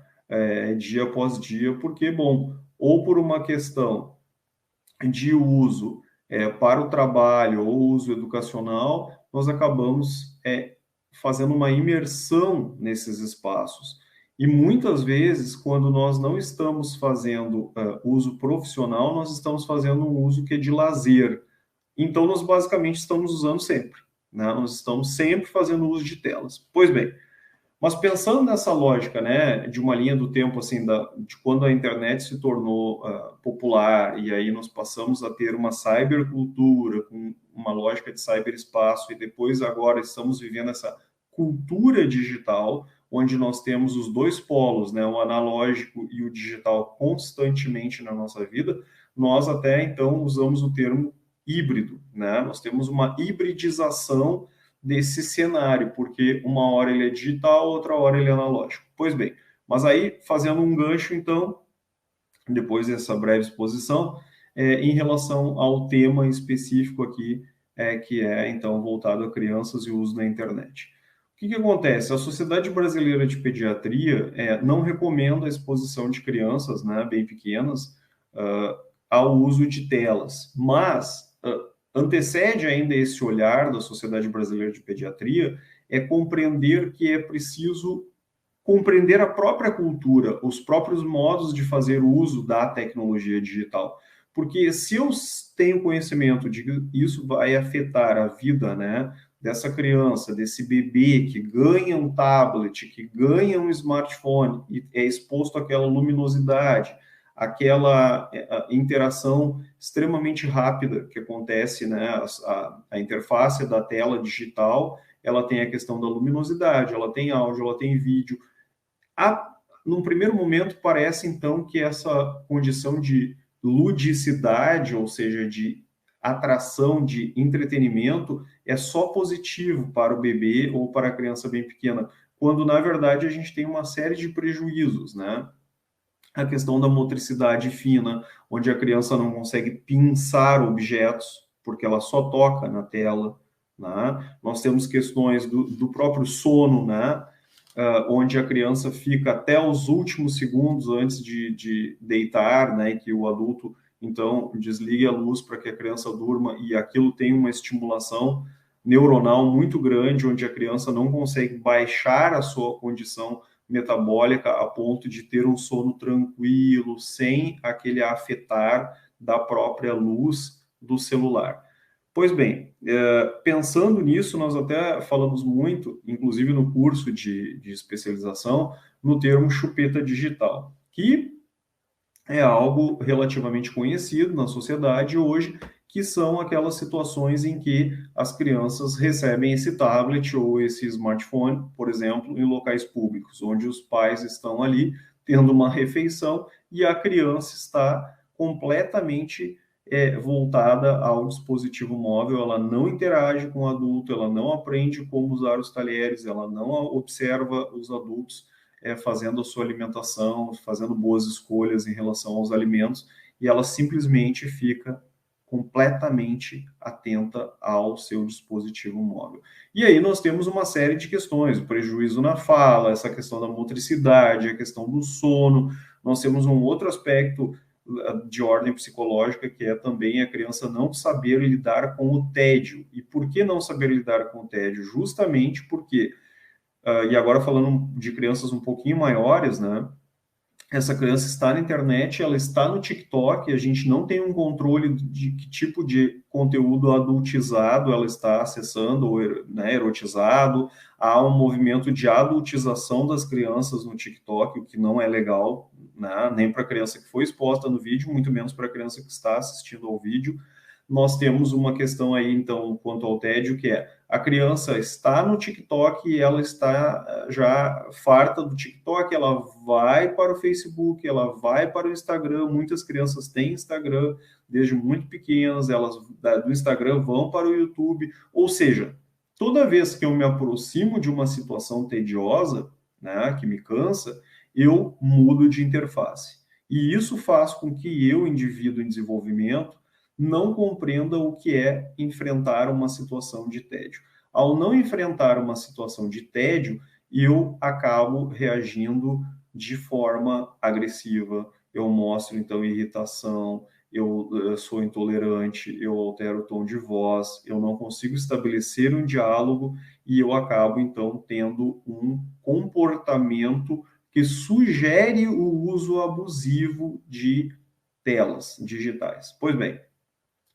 Dia após dia, porque, bom, ou por uma questão de uso para o trabalho ou uso educacional, nós acabamos fazendo uma imersão nesses espaços. E muitas vezes, quando nós não estamos fazendo uso profissional, nós estamos fazendo um uso que é de lazer. Então, nós basicamente estamos usando sempre, né? Nós estamos sempre fazendo uso de telas. Pois bem, mas pensando nessa lógica, né, de uma linha do tempo, assim, de quando a internet se tornou popular, e aí nós passamos a ter uma cybercultura, com uma lógica de cyberespaço, e depois agora estamos vivendo essa cultura digital, onde nós temos os dois polos, né, o analógico e o digital constantemente na nossa vida, nós até então usamos o termo híbrido, né? Nós temos uma hibridização desse cenário, porque uma hora ele é digital, outra hora ele é analógico. Pois bem, mas aí, fazendo um gancho, então, depois dessa breve exposição, em relação ao tema específico aqui, que é, então, voltado a crianças e o uso da internet. O que acontece? A Sociedade Brasileira de Pediatria não recomenda a exposição de crianças, né, bem pequenas, ao uso de telas, mas antecede ainda esse olhar da Sociedade Brasileira de Pediatria compreender que é preciso compreender a própria cultura, os próprios modos de fazer uso da tecnologia digital. Porque se eu tenho conhecimento de que isso vai afetar a vida, né, dessa criança, desse bebê que ganha um tablet, que ganha um smartphone e é exposto àquela luminosidade, aquela interação extremamente rápida que acontece, né, a interface da tela digital, ela tem a questão da luminosidade, ela tem áudio, ela tem vídeo. Num primeiro momento, parece, então, que essa condição de ludicidade, ou seja, de atração, de entretenimento, é só positivo para o bebê ou para a criança bem pequena, quando, na verdade, a gente tem uma série de prejuízos, né? A questão da motricidade fina, onde a criança não consegue pinçar objetos, porque ela só toca na tela, né? Nós temos questões do próprio sono, né? Onde a criança fica até os últimos segundos antes de deitar, né, e que o adulto, então, desligue a luz para que a criança durma, e aquilo tem uma estimulação neuronal muito grande, onde a criança não consegue baixar a sua condição metabólica a ponto de ter um sono tranquilo, sem aquele afetar da própria luz do celular. Pois bem, pensando nisso, nós até falamos muito, inclusive no curso de especialização, no termo chupeta digital, que é algo relativamente conhecido na sociedade hoje, que são aquelas situações em que as crianças recebem esse tablet ou esse smartphone, por exemplo, em locais públicos, onde os pais estão ali tendo uma refeição e a criança está completamente voltada ao dispositivo móvel, ela não interage com o adulto, ela não aprende como usar os talheres, ela não observa os adultos fazendo a sua alimentação, fazendo boas escolhas em relação aos alimentos, e ela simplesmente fica completamente atenta ao seu dispositivo móvel. E aí nós temos uma série de questões, o prejuízo na fala, essa questão da motricidade, a questão do sono, nós temos um outro aspecto de ordem psicológica, que é também a criança não saber lidar com o tédio. E por que não saber lidar com o tédio? Justamente porque, e agora falando de crianças um pouquinho maiores, né? Essa criança está na internet, ela está no TikTok, a gente não tem um controle de que tipo de conteúdo adultizado ela está acessando, ou, né, erotizado. Há um movimento de adultização das crianças no TikTok, o que não é legal, né, nem para a criança que foi exposta no vídeo, muito menos para a criança que está assistindo ao vídeo. Nós temos uma questão aí, então, quanto ao tédio, que é a criança está no TikTok e ela está já farta do TikTok, ela vai para o Facebook, ela vai para o Instagram, muitas crianças têm Instagram desde muito pequenas, elas do Instagram vão para o YouTube, ou seja, toda vez que eu me aproximo de uma situação tediosa, né, que me cansa, eu mudo de interface. E isso faz com que eu, indivíduo em desenvolvimento, não compreenda o que é enfrentar uma situação de tédio. Ao não enfrentar uma situação de tédio, eu acabo reagindo de forma agressiva, eu mostro, então, irritação, eu sou intolerante, eu altero o tom de voz, eu não consigo estabelecer um diálogo e eu acabo, então, tendo um comportamento que sugere o uso abusivo de telas digitais. Pois bem,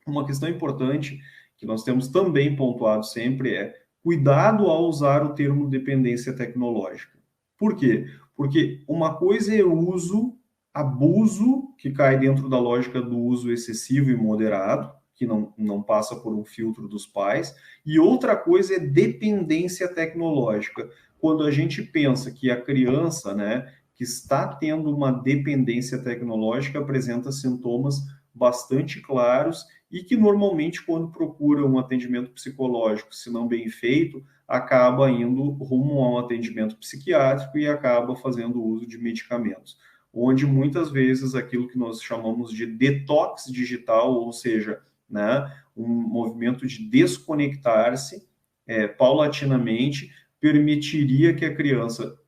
uma questão importante que nós temos também pontuado sempre é cuidado ao usar o termo dependência tecnológica. Por quê? Porque uma coisa é uso, abuso, que cai dentro da lógica do uso excessivo e moderado, que não passa por um filtro dos pais, e outra coisa é dependência tecnológica, quando a gente pensa que a criança, né, que está tendo uma dependência tecnológica apresenta sintomas bastante claros e que normalmente, quando procura um atendimento psicológico, se não bem feito, acaba indo rumo a um atendimento psiquiátrico e acaba fazendo uso de medicamentos, onde muitas vezes aquilo que nós chamamos de detox digital, ou seja, né, um movimento de desconectar-se paulatinamente, permitiria que a criança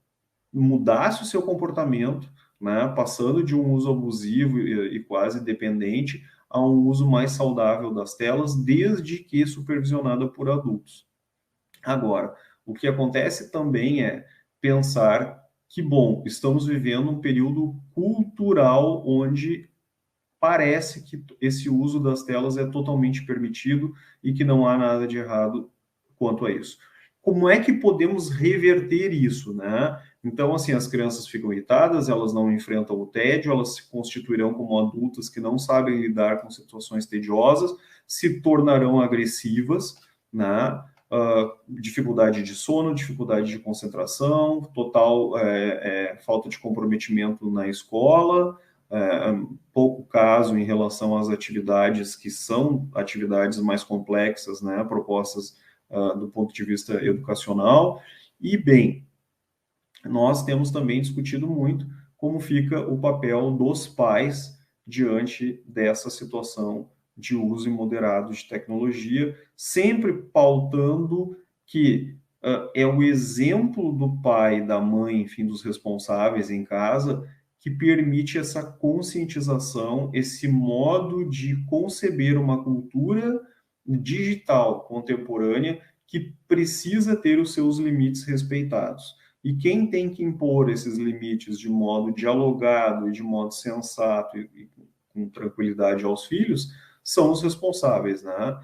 mudasse o seu comportamento, né, passando de um uso abusivo e quase dependente a um uso mais saudável das telas, desde que supervisionada por adultos. Agora, o que acontece também é pensar que, bom, estamos vivendo um período cultural onde parece que esse uso das telas é totalmente permitido e que não há nada de errado quanto a isso. Como é que podemos reverter isso, né? Então, assim, as crianças ficam irritadas, elas não enfrentam o tédio, elas se constituirão como adultas que não sabem lidar com situações tediosas, se tornarão agressivas, né? Dificuldade de sono, dificuldade de concentração, total falta de comprometimento na escola, pouco caso em relação às atividades que são atividades mais complexas, né, propostas do ponto de vista educacional. E, bem, nós temos também discutido muito como fica o papel dos pais diante dessa situação de uso imoderado de tecnologia, sempre pautando que é o exemplo do pai, da mãe, enfim, dos responsáveis em casa, que permite essa conscientização, esse modo de conceber uma cultura digital contemporânea que precisa ter os seus limites respeitados. E quem tem que impor esses limites de modo dialogado e de modo sensato e com tranquilidade aos filhos são os responsáveis, né?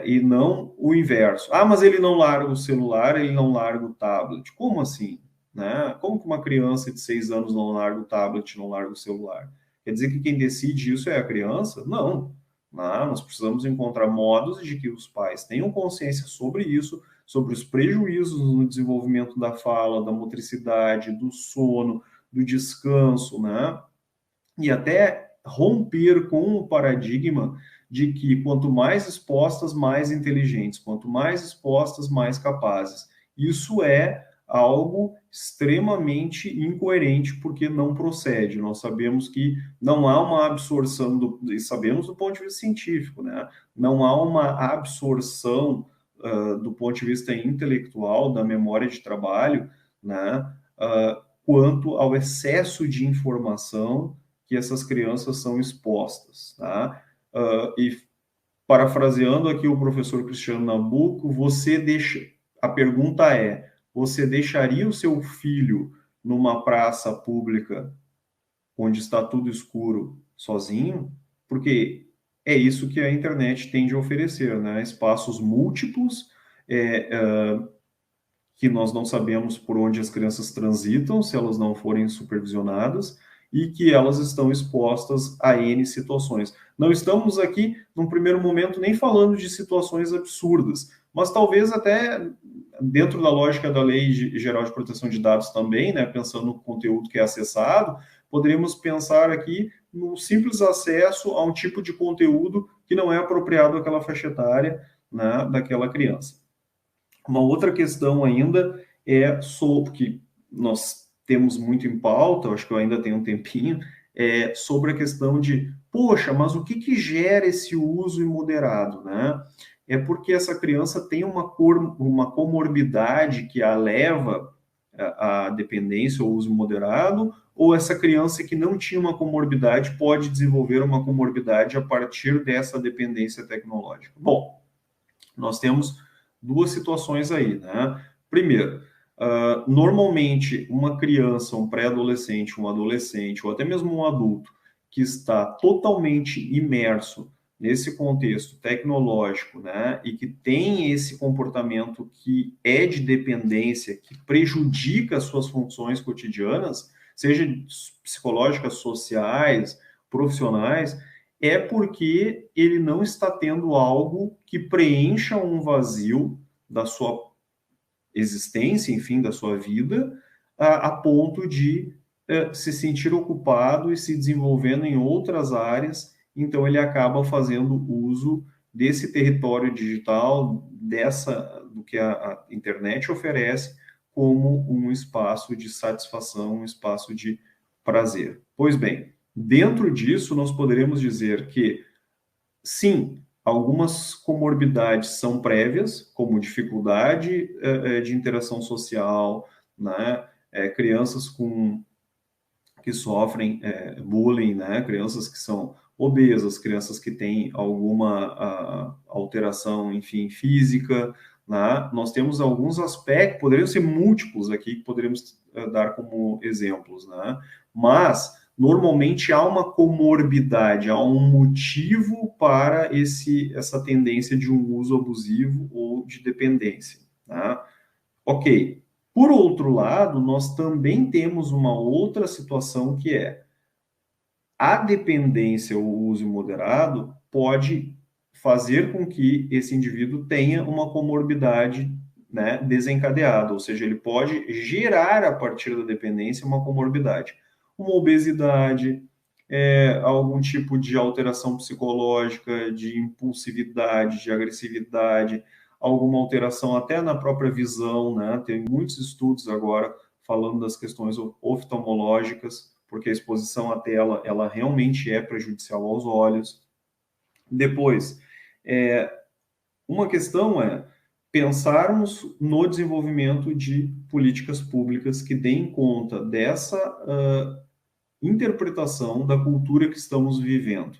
E não o inverso. Ah, mas ele não larga o celular, ele não larga o tablet. Como assim? Né? Como que uma criança de 6 anos não larga o tablet, não larga o celular? Quer dizer que quem decide isso é a criança? Não. Nós precisamos encontrar modos de que os pais tenham consciência sobre isso, sobre os prejuízos no desenvolvimento da fala, da motricidade, do sono, do descanso, né? E até romper com o paradigma de que quanto mais expostas, mais inteligentes, quanto mais expostas, mais capazes. Isso é algo extremamente incoerente, porque não procede. Nós sabemos que não há uma absorção, e sabemos do ponto de vista científico, né? Não há uma absorção do ponto de vista intelectual da memória de trabalho, né? Quanto ao excesso de informação que essas crianças são expostas, tá? E parafraseando aqui o professor Cristiano Nabuco, a pergunta é: você deixaria o seu filho numa praça pública onde está tudo escuro sozinho? Porque é isso que a internet tende a oferecer, né? Espaços múltiplos, que nós não sabemos por onde as crianças transitam se elas não forem supervisionadas, e que elas estão expostas a N situações. Não estamos aqui, num primeiro momento, nem falando de situações absurdas, mas talvez até dentro da lógica da Lei Geral de Proteção de Dados também, né, pensando no conteúdo que é acessado, poderíamos pensar aqui no simples acesso a um tipo de conteúdo que não é apropriado àquela faixa etária, né, daquela criança. Uma outra questão ainda é sobre que nós temos muito em pauta, acho que eu ainda tenho um tempinho, sobre a questão de, poxa, mas o que gera esse uso imoderado, né? É porque essa criança tem uma comorbidade que a leva à dependência ou uso imoderado, ou essa criança que não tinha uma comorbidade pode desenvolver uma comorbidade a partir dessa dependência tecnológica? Bom, nós temos duas situações aí, né? Primeiro, normalmente uma criança, um pré-adolescente, um adolescente ou até mesmo um adulto que está totalmente imerso nesse contexto tecnológico, né, e que tem esse comportamento que é de dependência, que prejudica as suas funções cotidianas, seja psicológicas, sociais, profissionais, é porque ele não está tendo algo que preencha um vazio da sua existência, enfim, da sua vida, a ponto de se sentir ocupado e se desenvolvendo em outras áreas então ele acaba fazendo uso desse território digital, do que a internet oferece, como um espaço de satisfação, um espaço de prazer. Pois bem, dentro disso, nós poderemos dizer que, sim, algumas comorbidades são prévias, como dificuldade de interação social, né? Crianças que sofrem bullying, né? Crianças que são obesas, crianças que têm alguma alteração, enfim, física, né? Nós temos alguns aspectos, poderiam ser múltiplos aqui, que poderíamos dar como exemplos, né? Mas, normalmente, há uma comorbidade, há um motivo para essa tendência de um uso abusivo ou de dependência, né? Ok. Por outro lado, nós também temos uma outra situação que é a dependência ou o uso moderado pode fazer com que esse indivíduo tenha uma comorbidade, né, desencadeada, ou seja, ele pode gerar a partir da dependência uma comorbidade, uma obesidade, algum tipo de alteração psicológica, de impulsividade, de agressividade, alguma alteração até na própria visão, né? Tem muitos estudos agora falando das questões oftalmológicas, porque a exposição à tela, ela realmente é prejudicial aos olhos. Depois, uma questão é pensarmos no desenvolvimento de políticas públicas que deem conta dessa interpretação da cultura que estamos vivendo.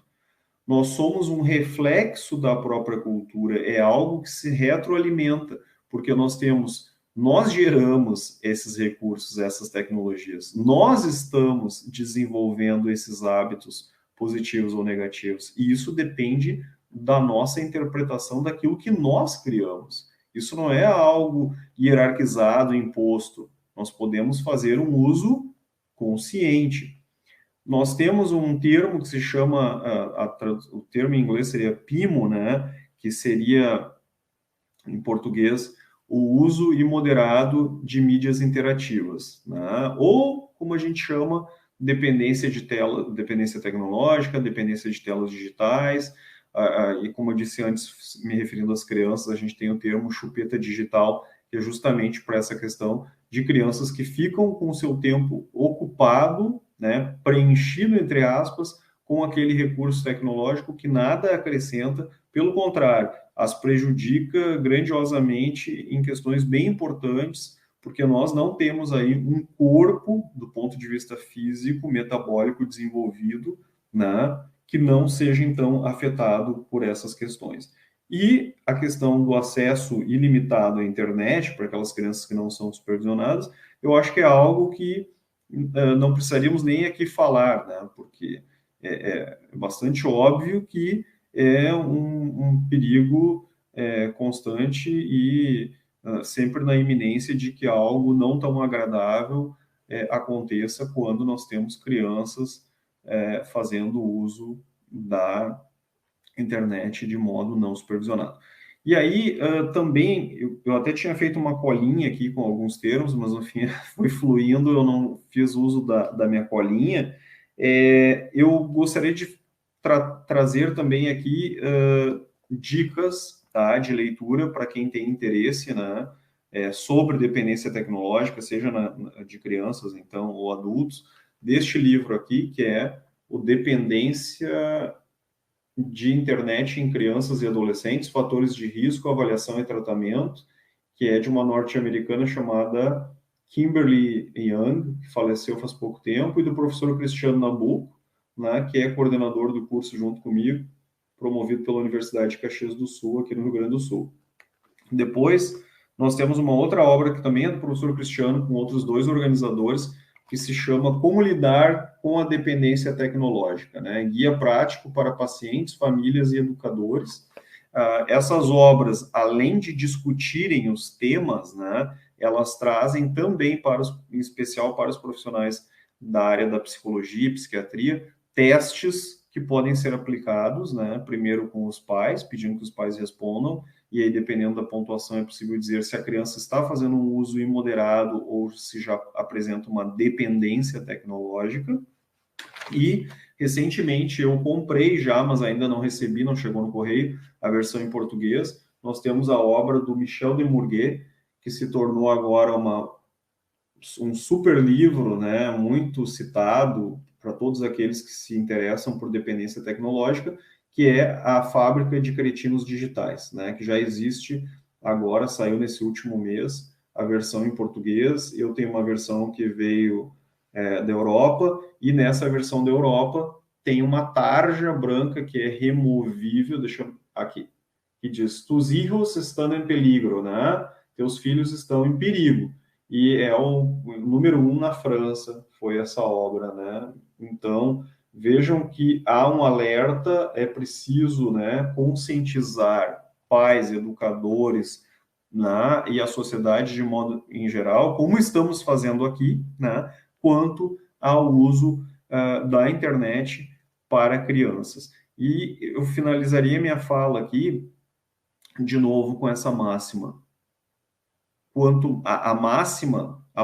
Nós somos um reflexo da própria cultura, é algo que se retroalimenta, porque nós geramos esses recursos, essas tecnologias, nós estamos desenvolvendo esses hábitos positivos ou negativos, e isso depende da nossa interpretação daquilo que nós criamos. Isso não é algo hierarquizado, imposto. Nós podemos fazer um uso consciente. Nós temos um termo que se chama, o termo em inglês seria PIMO, né? Que seria, em português, o uso imoderado de mídias interativas, né? Ou, como a gente chama, dependência tecnológica, dependência de telas digitais, e como eu disse antes, me referindo às crianças, a gente tem o termo chupeta digital, que é justamente para essa questão de crianças que ficam com o seu tempo ocupado, né, preenchido, entre aspas, com aquele recurso tecnológico que nada acrescenta, pelo contrário, as prejudica grandiosamente em questões bem importantes, porque nós não temos aí um corpo, do ponto de vista físico, metabólico desenvolvido, né, que não seja, então, afetado por essas questões. E a questão do acesso ilimitado à internet, para aquelas crianças que não são supervisionadas, eu acho que é algo que não precisaríamos nem aqui falar, né? Porque é bastante óbvio que é um perigo constante e sempre na iminência de que algo não tão agradável aconteça quando nós temos crianças fazendo uso da internet de modo não supervisionado. E aí, também, eu até tinha feito uma colinha aqui com alguns termos, mas, enfim, foi fluindo, eu não fiz uso da minha colinha. Eu gostaria de trazer também aqui dicas, tá, de leitura para quem tem interesse, né, sobre dependência tecnológica, seja de crianças, então, ou adultos, deste livro aqui, que é o Dependência de Internet em Crianças e Adolescentes, Fatores de Risco, Avaliação e Tratamento, que é de uma norte-americana chamada Kimberly Young, que faleceu faz pouco tempo, e do professor Cristiano Nabuco, né, que é coordenador do curso junto comigo, promovido pela Universidade de Caxias do Sul, aqui no Rio Grande do Sul. Depois, nós temos uma outra obra que também é do professor Cristiano, com outros dois organizadores, que se chama Como Lidar com a Dependência Tecnológica, né? Guia prático para pacientes, famílias e educadores. Essas obras, além de discutirem os temas, né, elas trazem também, em especial para os profissionais da área da psicologia e psiquiatria, testes que podem ser aplicados, né, primeiro com os pais, pedindo que os pais respondam, e aí, dependendo da pontuação, é possível dizer se a criança está fazendo um uso imoderado ou se já apresenta uma dependência tecnológica. E, recentemente, eu comprei já, mas ainda não recebi, não chegou no correio, a versão em português. Nós temos a obra do Michel Desmourguet, que se tornou agora um super livro, né, muito citado para todos aqueles que se interessam por dependência tecnológica, que é a Fábrica de Cretinos Digitais, né, que já existe agora, saiu nesse último mês, a versão em português. Eu tenho uma versão que veio da Europa, e nessa versão da Europa tem uma tarja branca que é removível, deixa eu, aqui, que diz, tus hijos estão em peligro, né? Teus filhos estão em perigo. E é o número 1 na França, foi essa obra, né? Então, vejam que há um alerta, é preciso, né, conscientizar pais, educadores, né, e a sociedade de modo em geral, como estamos fazendo aqui, né, quanto ao uso da internet para crianças. E eu finalizaria minha fala aqui, de novo, com essa máxima. Quanto a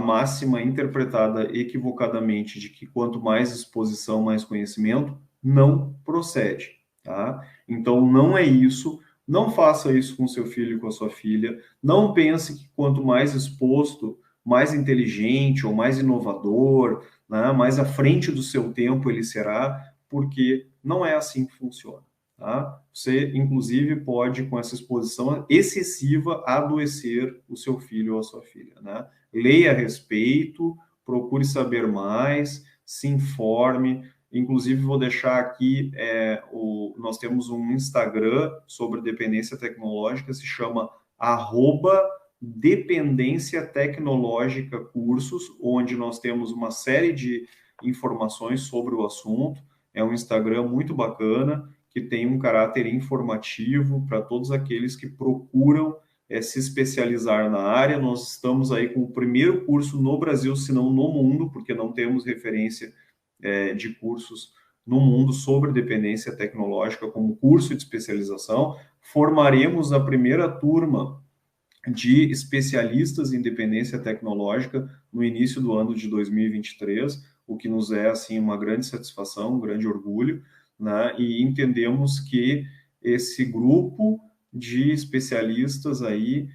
máxima interpretada equivocadamente de que quanto mais exposição, mais conhecimento, não procede, tá? Então, não é isso. Não faça isso com seu filho e com a sua filha. Não pense que quanto mais exposto, mais inteligente ou mais inovador, né, mais à frente do seu tempo ele será, porque não é assim que funciona. Tá? Você, inclusive, pode, com essa exposição excessiva, adoecer o seu filho ou a sua filha. Né? Leia a respeito, procure saber mais, se informe. Inclusive, vou deixar aqui, nós temos um Instagram sobre dependência tecnológica, se chama @dependência tecnológica cursos, onde nós temos uma série de informações sobre o assunto. É um Instagram muito bacana, que tem um caráter informativo para todos aqueles que procuram se especializar na área. Nós estamos aí com o primeiro curso no Brasil, se não no mundo, porque não temos referência de cursos no mundo sobre dependência tecnológica como curso de especialização. Formaremos a primeira turma de especialistas em dependência tecnológica no início do ano de 2023, o que nos é assim uma grande satisfação, um grande orgulho, né? E entendemos que esse grupo de especialistas aí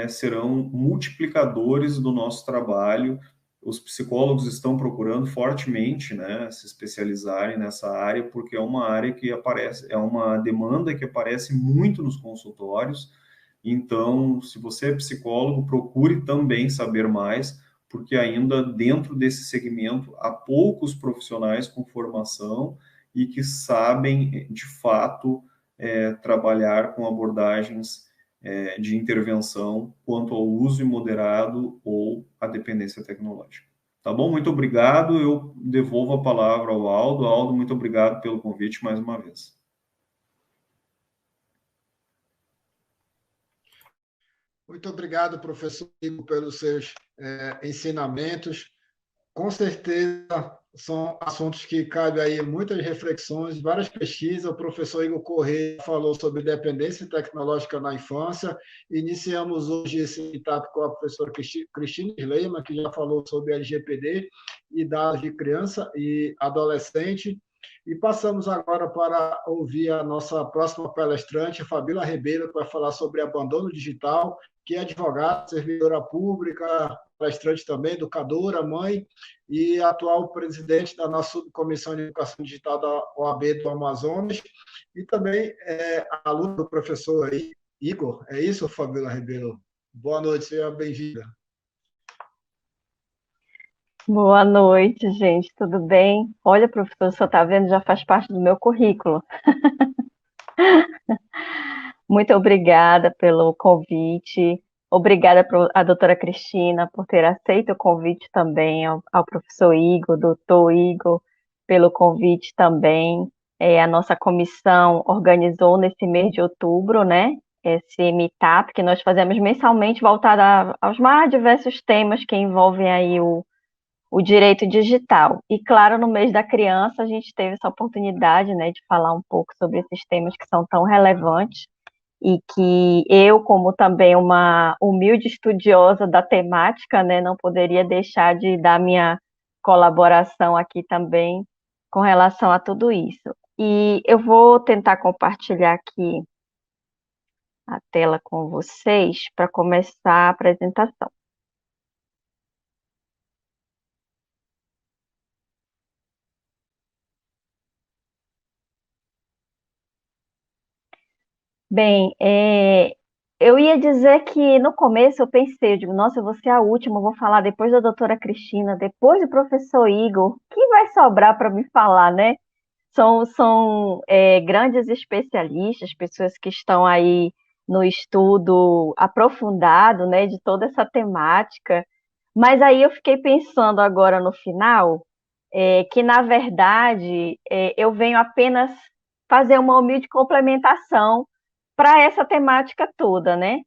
serão multiplicadores do nosso trabalho. Os psicólogos estão procurando fortemente, né, se especializarem nessa área, porque é uma área que aparece, é uma demanda que aparece muito nos consultórios. Então, se você é psicólogo, procure também saber mais, porque ainda dentro desse segmento há poucos profissionais com formação e que sabem, de fato, trabalhar com abordagens de intervenção quanto ao uso imoderado ou à dependência tecnológica. Tá bom? Muito obrigado. Eu devolvo a palavra ao Aldo. Aldo, muito obrigado pelo convite mais uma vez. Muito obrigado, professor Igor, pelos seus ensinamentos. Com certeza são assuntos que cabem aí muitas reflexões, várias pesquisas. O professor Igor Corrêa falou sobre dependência tecnológica na infância. Iniciamos hoje esse meetup com a professora Cristina Sleiman, que já falou sobre LGPD e dados de criança e adolescente. E passamos agora para ouvir a nossa próxima palestrante, Fabíola Ribeiro, que vai falar sobre abandono digital, que é advogada, servidora pública, palestrante também, educadora, mãe e atual presidente da nossa subcomissão de educação digital da OAB do Amazonas, e também aluna do professor Igor. É isso, Fabíola Ribeiro? Boa noite, seja bem-vinda. Boa noite, gente, tudo bem? Olha, professor, você está vendo, já faz parte do meu currículo. Muito obrigada pelo convite, obrigada à doutora Cristina por ter aceito o convite também, ao professor Igor, doutor Igor, pelo convite também. A nossa comissão organizou nesse mês de outubro, né, esse meetup que nós fazemos mensalmente, voltado aos mais diversos temas que envolvem aí o direito digital. E, claro, no mês da criança, a gente teve essa oportunidade, né, de falar um pouco sobre esses temas que são tão relevantes e que eu, como também uma humilde estudiosa da temática, né, não poderia deixar de dar minha colaboração aqui também com relação a tudo isso. E eu vou tentar compartilhar aqui a tela com vocês para começar a apresentação. Bem, eu ia dizer que no começo eu pensei, eu digo, nossa, eu vou ser a última, eu vou falar depois da doutora Cristina, depois do professor Igor, que vai sobrar para me falar, né? São grandes especialistas, pessoas que estão aí no estudo aprofundado, né, de toda essa temática. Mas aí eu fiquei pensando agora no final, que na verdade eu venho apenas fazer uma humilde complementação para essa temática toda, né?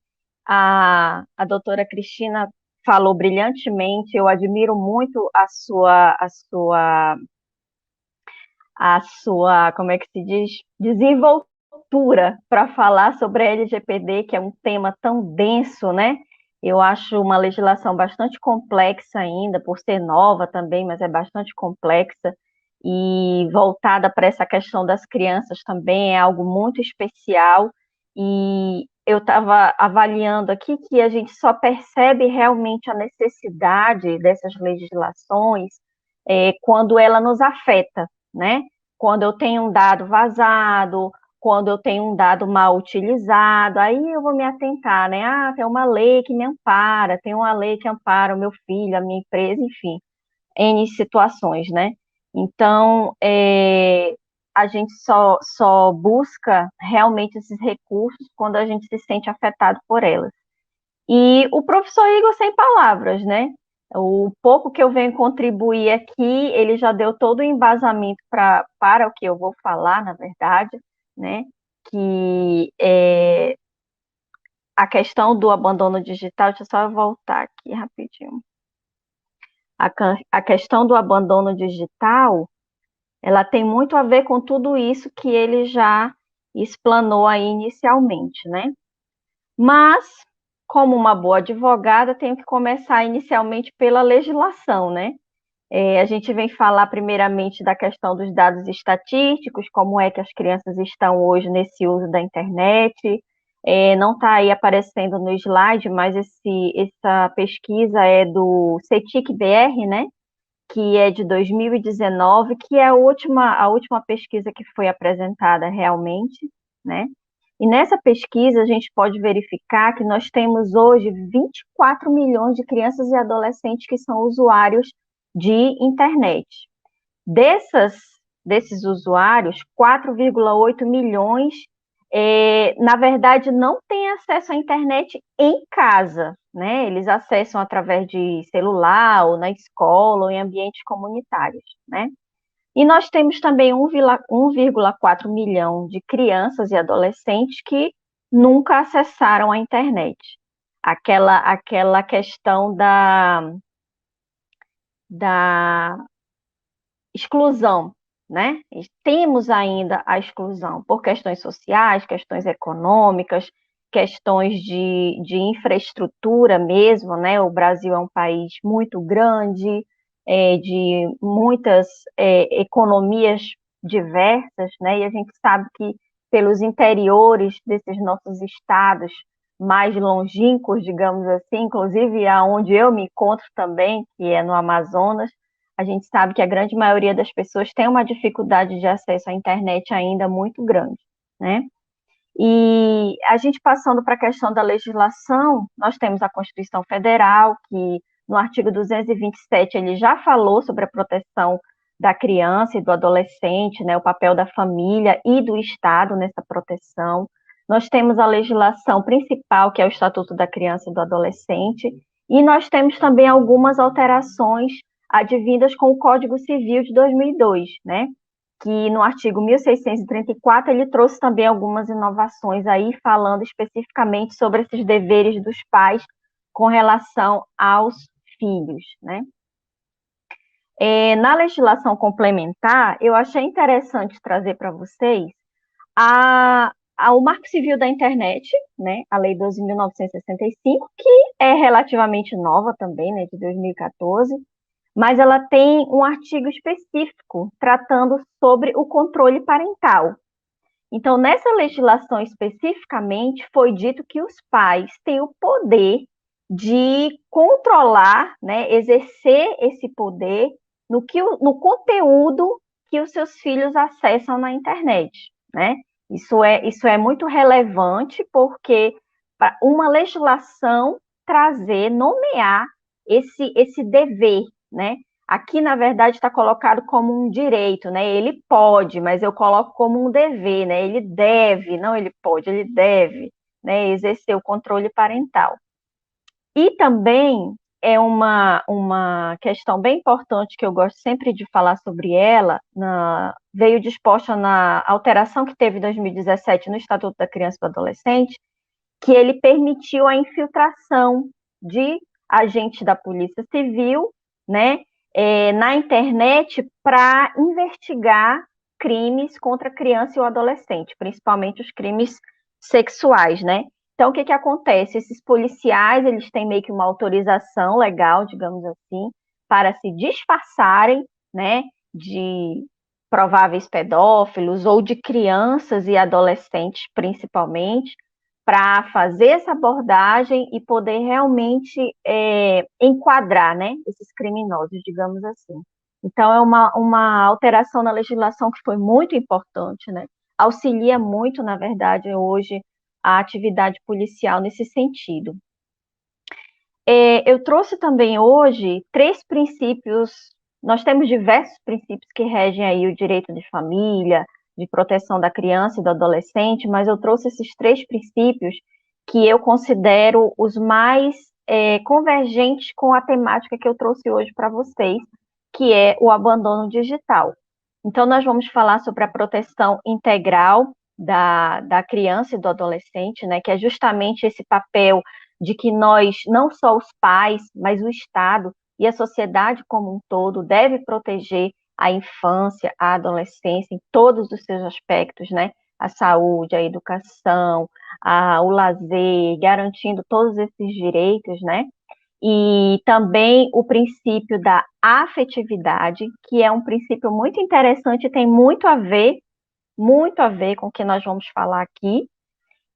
A doutora Cristina falou brilhantemente, eu admiro muito a sua, como é que se diz, desenvoltura para falar sobre a LGPD, que é um tema tão denso, né? Eu acho uma legislação bastante complexa ainda, por ser nova também, mas é bastante complexa, e voltada para essa questão das crianças também é algo muito especial, e eu estava avaliando aqui que a gente só percebe realmente a necessidade dessas legislações quando ela nos afeta, né? Quando eu tenho um dado vazado, quando eu tenho um dado mal utilizado, aí eu vou me atentar, né? Ah, tem uma lei que me ampara, tem uma lei que ampara o meu filho, a minha empresa, enfim, N situações, né? Então, a gente só busca realmente esses recursos quando a gente se sente afetado por elas. E o professor Igor, sem palavras, né? O pouco que eu venho contribuir aqui, ele já deu todo o embasamento para o que eu vou falar, na verdade, né? Que a questão do abandono digital, deixa eu só voltar aqui rapidinho. A questão do abandono digital, ela tem muito a ver com tudo isso que ele já explanou aí inicialmente, né? Mas, como uma boa advogada, tenho que começar inicialmente pela legislação, né? A gente vem falar primeiramente da questão dos dados estatísticos, como é que as crianças estão hoje nesse uso da internet. Não está aí aparecendo no slide, mas essa pesquisa é do CETIC-BR, né? Que é de 2019, que é a última pesquisa que foi apresentada realmente, né? E nessa pesquisa a gente pode verificar que nós temos hoje 24 milhões de crianças e adolescentes que são usuários de internet. Desses usuários, 4,8 milhões, na verdade, não têm acesso à internet em casa, né? Eles acessam através de celular, ou na escola, ou em ambientes comunitários, né? E nós temos também 1,4 milhão de crianças e adolescentes que nunca acessaram a internet. Aquela questão da exclusão, né? E temos ainda a exclusão por questões sociais, questões econômicas, questões de infraestrutura mesmo, né? O Brasil é um país muito grande, de muitas economias diversas, né? E a gente sabe que pelos interiores desses nossos estados mais longínquos, digamos assim, inclusive aonde eu me encontro também, que é no Amazonas, a gente sabe que a grande maioria das pessoas tem uma dificuldade de acesso à internet ainda muito grande, né? E a gente passando para a questão da legislação, nós temos a Constituição Federal, que no artigo 227 ele já falou sobre a proteção da criança e do adolescente, né, o papel da família e do Estado nessa proteção. Nós temos a legislação principal, que é o Estatuto da Criança e do Adolescente, e nós temos também algumas alterações advindas com o Código Civil de 2002, né? Que no artigo 1634 ele trouxe também algumas inovações aí, falando especificamente sobre esses deveres dos pais com relação aos filhos, né? Na legislação complementar, eu achei interessante trazer para vocês o Marco Civil da Internet, né? A Lei 12.965, que é relativamente nova também, né? De 2014, mas ela tem um artigo específico tratando sobre o controle parental. Então, nessa legislação especificamente, foi dito que os pais têm o poder de controlar, né, exercer esse poder no conteúdo que os seus filhos acessam na internet, né? Isso é muito relevante, porque uma legislação nomear esse dever, né? Aqui, na verdade, está colocado como um direito, né? Ele pode, mas eu coloco como um dever, né? Ele deve, não ele pode, ele deve, né, exercer o controle parental. E também é uma questão bem importante que eu gosto sempre de falar sobre ela, veio disposta na alteração que teve em 2017 no Estatuto da Criança e do Adolescente, que ele permitiu a infiltração de agentes da Polícia Civil, né, na internet para investigar crimes contra a criança e o adolescente, principalmente os crimes sexuais, né? Então, o que que acontece? Esses policiais, eles têm meio que uma autorização legal, digamos assim, para se disfarçarem, né, de prováveis pedófilos ou de crianças e adolescentes, principalmente, para fazer essa abordagem e poder realmente enquadrar, né, esses criminosos, digamos assim. Então, é uma alteração na legislação que foi muito importante, né? Auxilia muito, na verdade, hoje, a atividade policial nesse sentido. Eu trouxe também hoje 3 princípios, nós temos diversos princípios que regem aí o direito de família, de proteção da criança e do adolescente, mas eu trouxe esses 3 princípios que eu considero os mais convergentes com a temática que eu trouxe hoje para vocês, que é o abandono digital. Então, nós vamos falar sobre a proteção integral da criança e do adolescente, né, que é justamente esse papel de que nós, não só os pais, mas o Estado e a sociedade como um todo, deve proteger a infância, a adolescência, em todos os seus aspectos, né? A saúde, a educação, o lazer, garantindo todos esses direitos, né? E também o princípio da afetividade, que é um princípio muito interessante e tem muito a ver com o que nós vamos falar aqui,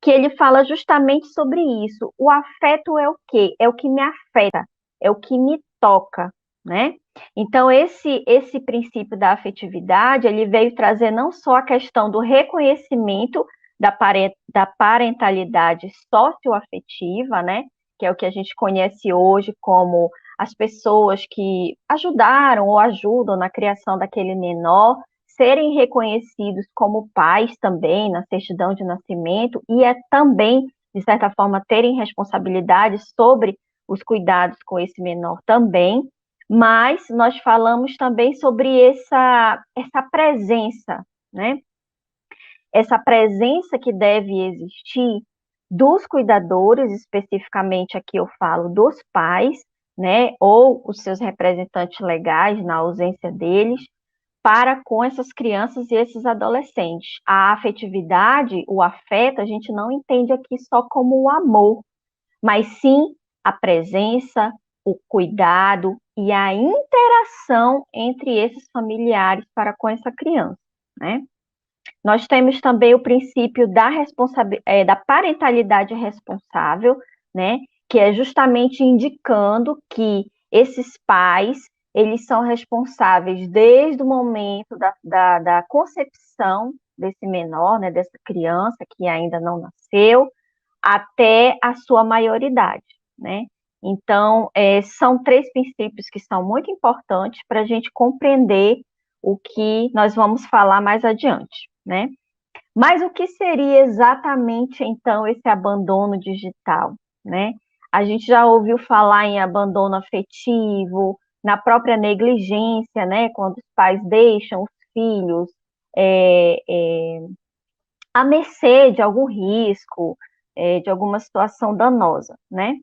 que ele fala justamente sobre isso. O afeto é o quê? É o que me afeta, é o que me toca, né? Então, esse princípio da afetividade, ele veio trazer não só a questão do reconhecimento da parentalidade socioafetiva, né? Que é o que a gente conhece hoje como as pessoas que ajudaram ou ajudam na criação daquele menor, serem reconhecidos como pais também na certidão de nascimento e também, de certa forma, terem responsabilidades sobre os cuidados com esse menor também, mas nós falamos também sobre essa presença, né? Essa presença que deve existir dos cuidadores, especificamente aqui eu falo dos pais, né? Ou os seus representantes legais, na ausência deles, para com essas crianças e esses adolescentes. A afetividade, o afeto, a gente não entende aqui só como o amor, mas sim a presença, o cuidado e a interação entre esses familiares para com essa criança, né? Nós temos também o princípio da parentalidade responsável, né? Que é justamente indicando que esses pais eles são responsáveis desde o momento da concepção desse menor, né, dessa criança que ainda não nasceu, até a sua maioridade, né? Então, são 3 princípios que são muito importantes para a gente compreender o que nós vamos falar mais adiante, né? Mas o que seria exatamente, então, esse abandono digital, né? A gente já ouviu falar em abandono afetivo, na própria negligência, né? Quando os pais deixam os filhos à mercê de algum risco, de alguma situação danosa, né?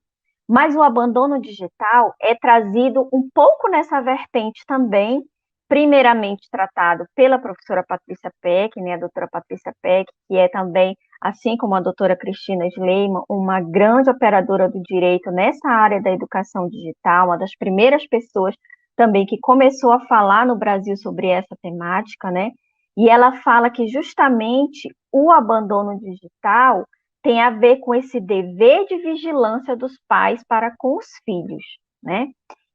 Mas o abandono digital é trazido um pouco nessa vertente também, primeiramente tratado pela professora Patrícia Peck, né, a doutora Patrícia Peck, que é também, assim como a doutora Cristina Sleiman, uma grande operadora do direito nessa área da educação digital, uma das primeiras pessoas também que começou a falar no Brasil sobre essa temática, né? E ela fala que justamente o abandono digital tem a ver com esse dever de vigilância dos pais para com os filhos, né?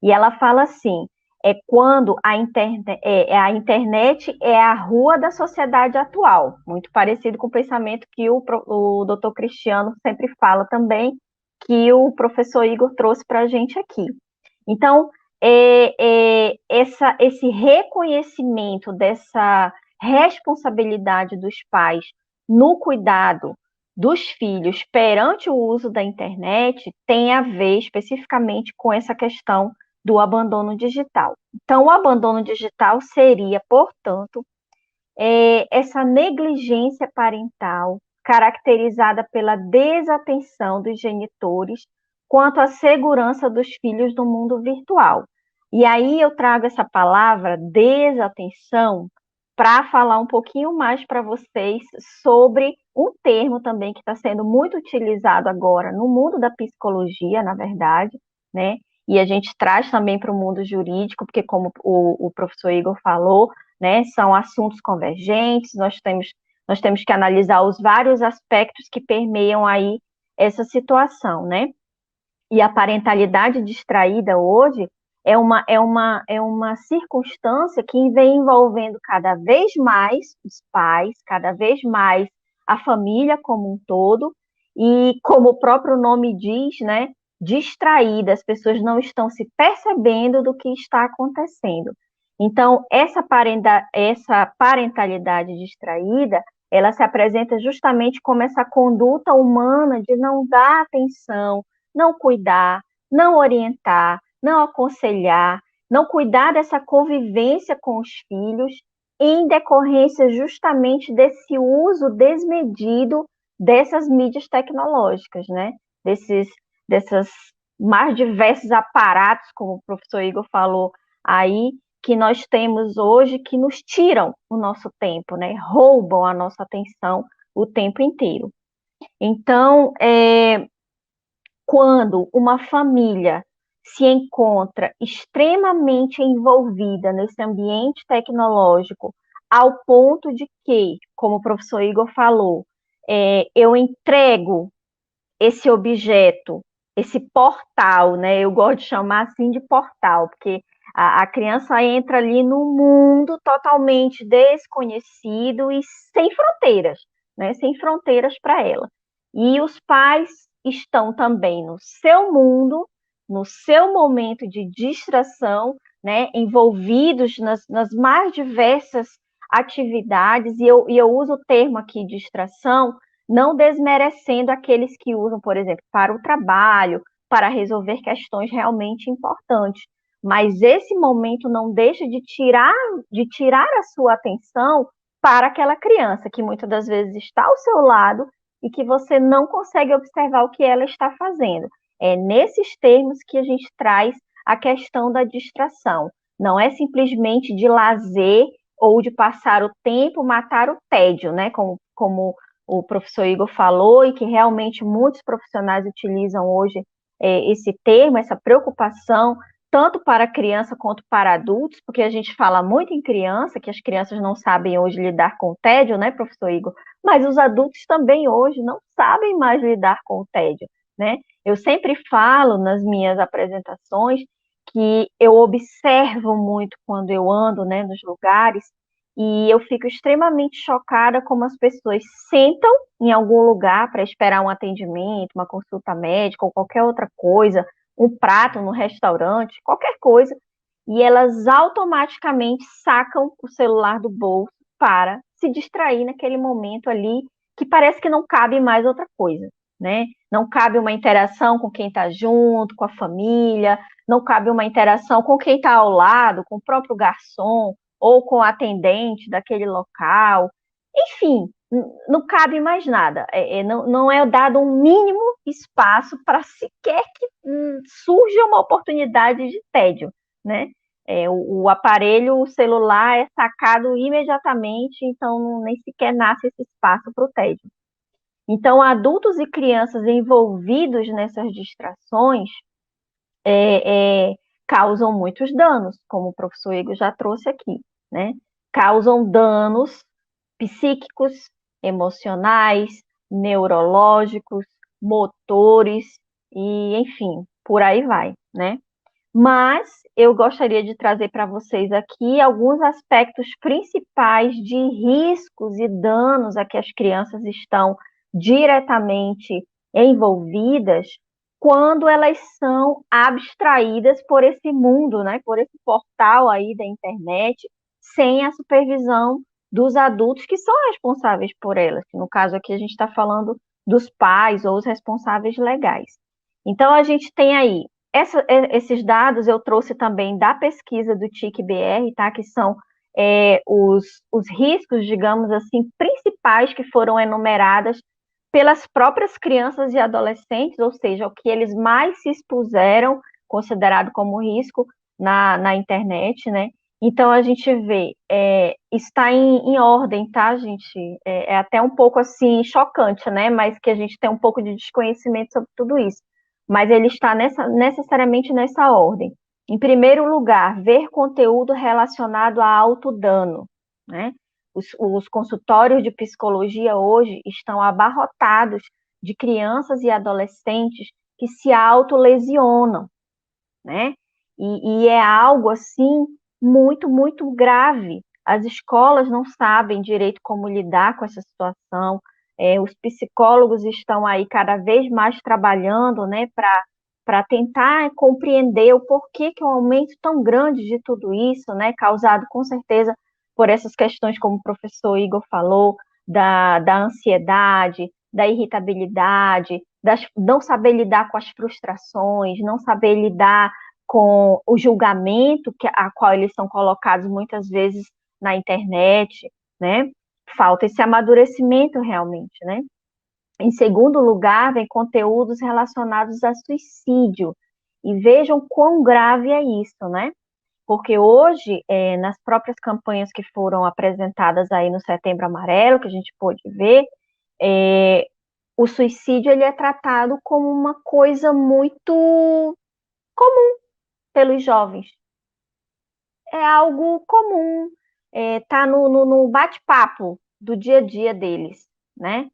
E ela fala assim, é quando a internet é a rua da sociedade atual, muito parecido com o pensamento que o doutor Cristiano sempre fala também, que o professor Igor trouxe para a gente aqui. Então, esse reconhecimento dessa responsabilidade dos pais no cuidado dos filhos perante o uso da internet tem a ver especificamente com essa questão do abandono digital. Então, o abandono digital seria, portanto, essa negligência parental caracterizada pela desatenção dos genitores quanto à segurança dos filhos no mundo virtual. E aí eu trago essa palavra desatenção para falar um pouquinho mais para vocês sobre um termo também que está sendo muito utilizado agora no mundo da psicologia, na verdade, né? E a gente traz também para o mundo jurídico, porque como o professor Igor falou, né, são assuntos convergentes, nós temos que analisar os vários aspectos que permeiam aí essa situação, né? E a parentalidade distraída hoje é uma circunstância que vem envolvendo cada vez mais os pais, cada vez mais a família como um todo, e como o próprio nome diz, né, distraída, as pessoas não estão se percebendo do que está acontecendo. Então, essa parentalidade distraída, ela se apresenta justamente como essa conduta humana de não dar atenção, não cuidar, não orientar, não aconselhar, não cuidar dessa convivência com os filhos, em decorrência justamente desse uso desmedido dessas mídias tecnológicas, né? Dessas mais diversos aparatos, como o professor Igor falou aí, que nós temos hoje, que nos tiram o nosso tempo, né? Roubam a nossa atenção o tempo inteiro. Então, quando uma família se encontra extremamente envolvida nesse ambiente tecnológico, ao ponto de que, como o professor Igor falou, eu entrego esse objeto, esse portal, né? Eu gosto de chamar assim de portal, porque a criança entra ali num mundo totalmente desconhecido e sem fronteiras, né? Sem fronteiras para ela. E os pais estão também no seu mundo, no seu momento de distração, né? Envolvidos nas mais diversas atividades, e eu uso o termo aqui distração, não desmerecendo aqueles que usam, por exemplo, para o trabalho, para resolver questões realmente importantes. Mas esse momento não deixa de tirar a sua atenção para aquela criança que muitas das vezes está ao seu lado e que você não consegue observar o que ela está fazendo. É nesses termos que a gente traz a questão da distração. Não é simplesmente de lazer ou de passar o tempo, matar o tédio, né? Como o professor Igor falou, e que realmente muitos profissionais utilizam hoje esse termo, essa preocupação, tanto para criança quanto para adultos, porque a gente fala muito em criança, que as crianças não sabem hoje lidar com o tédio, né, professor Igor? Mas os adultos também hoje não sabem mais lidar com o tédio, né? Eu sempre falo nas minhas apresentações que eu observo muito quando eu ando, né, nos lugares, e eu fico extremamente chocada como as pessoas sentam em algum lugar para esperar um atendimento, uma consulta médica ou qualquer outra coisa, um prato no restaurante, qualquer coisa, e elas automaticamente sacam o celular do bolso para se distrair naquele momento ali que parece que não cabe mais outra coisa, né? Não cabe uma interação com quem está junto, com a família, não cabe uma interação com quem está ao lado, com o próprio garçom, ou com o atendente daquele local, enfim, não cabe mais nada, não é dado um mínimo espaço para sequer que surja uma oportunidade de tédio, né? O aparelho, o celular é sacado imediatamente, então nem sequer nasce esse espaço para o tédio. Então, adultos e crianças envolvidos nessas distrações causam muitos danos, como o professor Igor já trouxe aqui, né? Causam danos psíquicos, emocionais, neurológicos, motores e, enfim, por aí vai, né? Mas eu gostaria de trazer para vocês aqui alguns aspectos principais de riscos e danos a que as crianças estão diretamente envolvidas quando elas são abstraídas por esse mundo, né, por esse portal aí da internet, sem a supervisão dos adultos que são responsáveis por elas. No caso aqui a gente está falando dos pais ou os responsáveis legais. Então a gente tem aí esses dados eu trouxe também da pesquisa do TIC-BR, tá? Que são os riscos, digamos assim, principais que foram enumeradas pelas próprias crianças e adolescentes, ou seja, o que eles mais se expuseram, considerado como risco na internet, né? Então, a gente vê, está em ordem, tá, gente? É até um pouco, assim, chocante, né? Mas que a gente tem um pouco de desconhecimento sobre tudo isso. Mas ele está necessariamente nessa ordem. Em primeiro lugar, ver conteúdo relacionado a autodano, né? Os consultórios de psicologia hoje estão abarrotados de crianças e adolescentes que se autolesionam, né? E é algo, assim, muito, muito grave. As escolas não sabem direito como lidar com essa situação, os psicólogos estão aí cada vez mais trabalhando, né, para tentar compreender o porquê que é um aumento tão grande de tudo isso, né, causado com certeza por essas questões, como o professor Igor falou, da ansiedade, da irritabilidade, não saber lidar com as frustrações, não saber lidar com o julgamento a qual eles são colocados muitas vezes na internet, né? Falta esse amadurecimento realmente, né? Em segundo lugar, vem conteúdos relacionados a suicídio. E vejam quão grave é isso, né? Porque hoje, nas próprias campanhas que foram apresentadas aí no Setembro Amarelo, que a gente pôde ver, o suicídio ele é tratado como uma coisa muito comum pelos jovens. É algo comum, tá no bate-papo do dia a dia deles, né?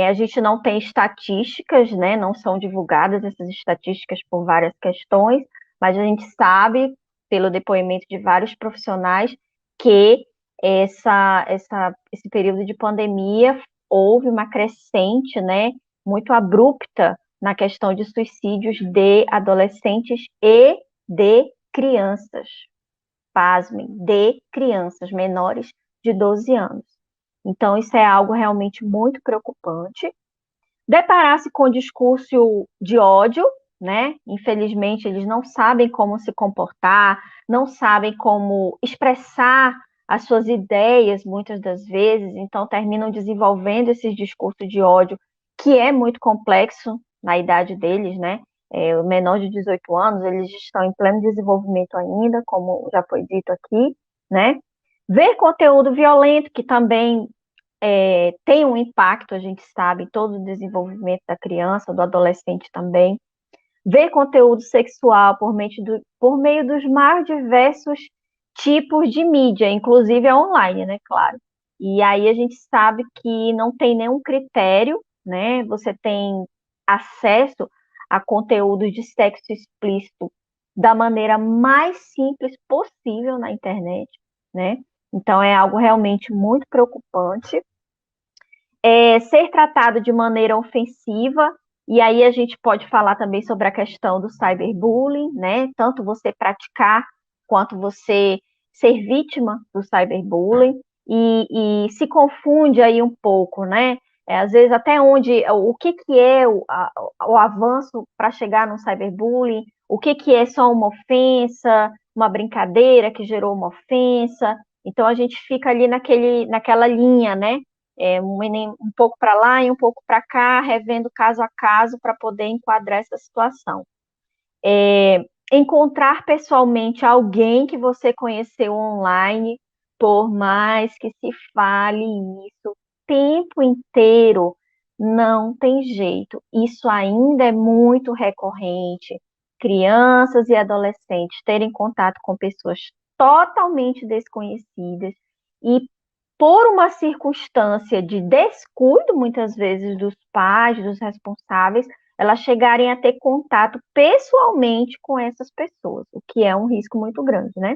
A gente não tem estatísticas, né? Não são divulgadas essas estatísticas por várias questões, mas a gente sabe, pelo depoimento de vários profissionais, que esse período de pandemia houve uma crescente, né? Muito abrupta na questão de suicídios de adolescentes e de crianças. Pasmem, de crianças menores de 12 anos. Então, isso é algo realmente muito preocupante. Deparar-se com discurso de ódio, né? Infelizmente, eles não sabem como se comportar, não sabem como expressar as suas ideias, muitas das vezes, então terminam desenvolvendo esses discursos de ódio, que é muito complexo na idade deles, né? O menor de 18 anos, eles estão em pleno desenvolvimento ainda, como já foi dito aqui, né? Ver conteúdo violento, que também tem um impacto, a gente sabe, em todo o desenvolvimento da criança, do adolescente também. Ver conteúdo sexual por meio dos mais diversos tipos de mídia, inclusive online, né, claro. E aí a gente sabe que não tem nenhum critério, né? Você tem acesso a conteúdos de sexo explícito da maneira mais simples possível na internet, né? Então é algo realmente muito preocupante. Ser tratado de maneira ofensiva, e aí a gente pode falar também sobre a questão do cyberbullying, né? Tanto você praticar quanto você ser vítima do cyberbullying, e se confunde aí um pouco, né? Às vezes até o que é o avanço para chegar no cyberbullying, o que é só uma ofensa, uma brincadeira que gerou uma ofensa. Então a gente fica ali naquela linha, né? Um pouco para lá e um pouco para cá, revendo caso a caso para poder enquadrar essa situação. Encontrar pessoalmente alguém que você conheceu online, por mais que se fale isso o tempo inteiro, não tem jeito. Isso ainda é muito recorrente. crianças e adolescentes terem contato com pessoas totalmente desconhecidas e por uma circunstância de descuido, muitas vezes, dos pais, dos responsáveis, elas chegarem a ter contato pessoalmente com essas pessoas, o que é um risco muito grande, né?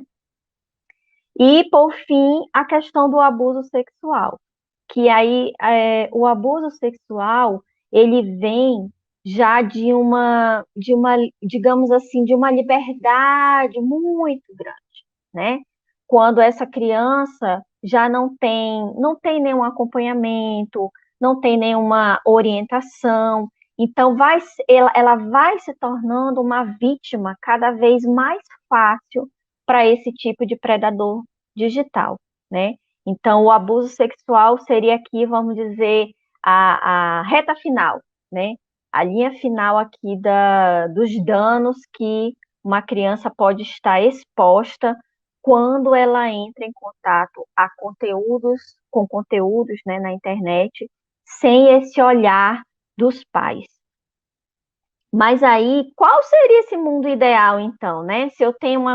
E, por fim, a questão do abuso sexual, que aí o abuso sexual, ele vem já digamos assim, de uma liberdade muito grande, né? Quando essa criança já não tem nenhum acompanhamento, não tem nenhuma orientação, então ela vai se tornando uma vítima cada vez mais fácil para esse tipo de predador digital, né? Então, o abuso sexual seria aqui, vamos dizer, a reta final, né? A linha final aqui dos danos que uma criança pode estar exposta quando ela entra em contato com conteúdos, né, na internet, sem esse olhar dos pais. Mas aí, qual seria esse mundo ideal, então, né? Se eu tenho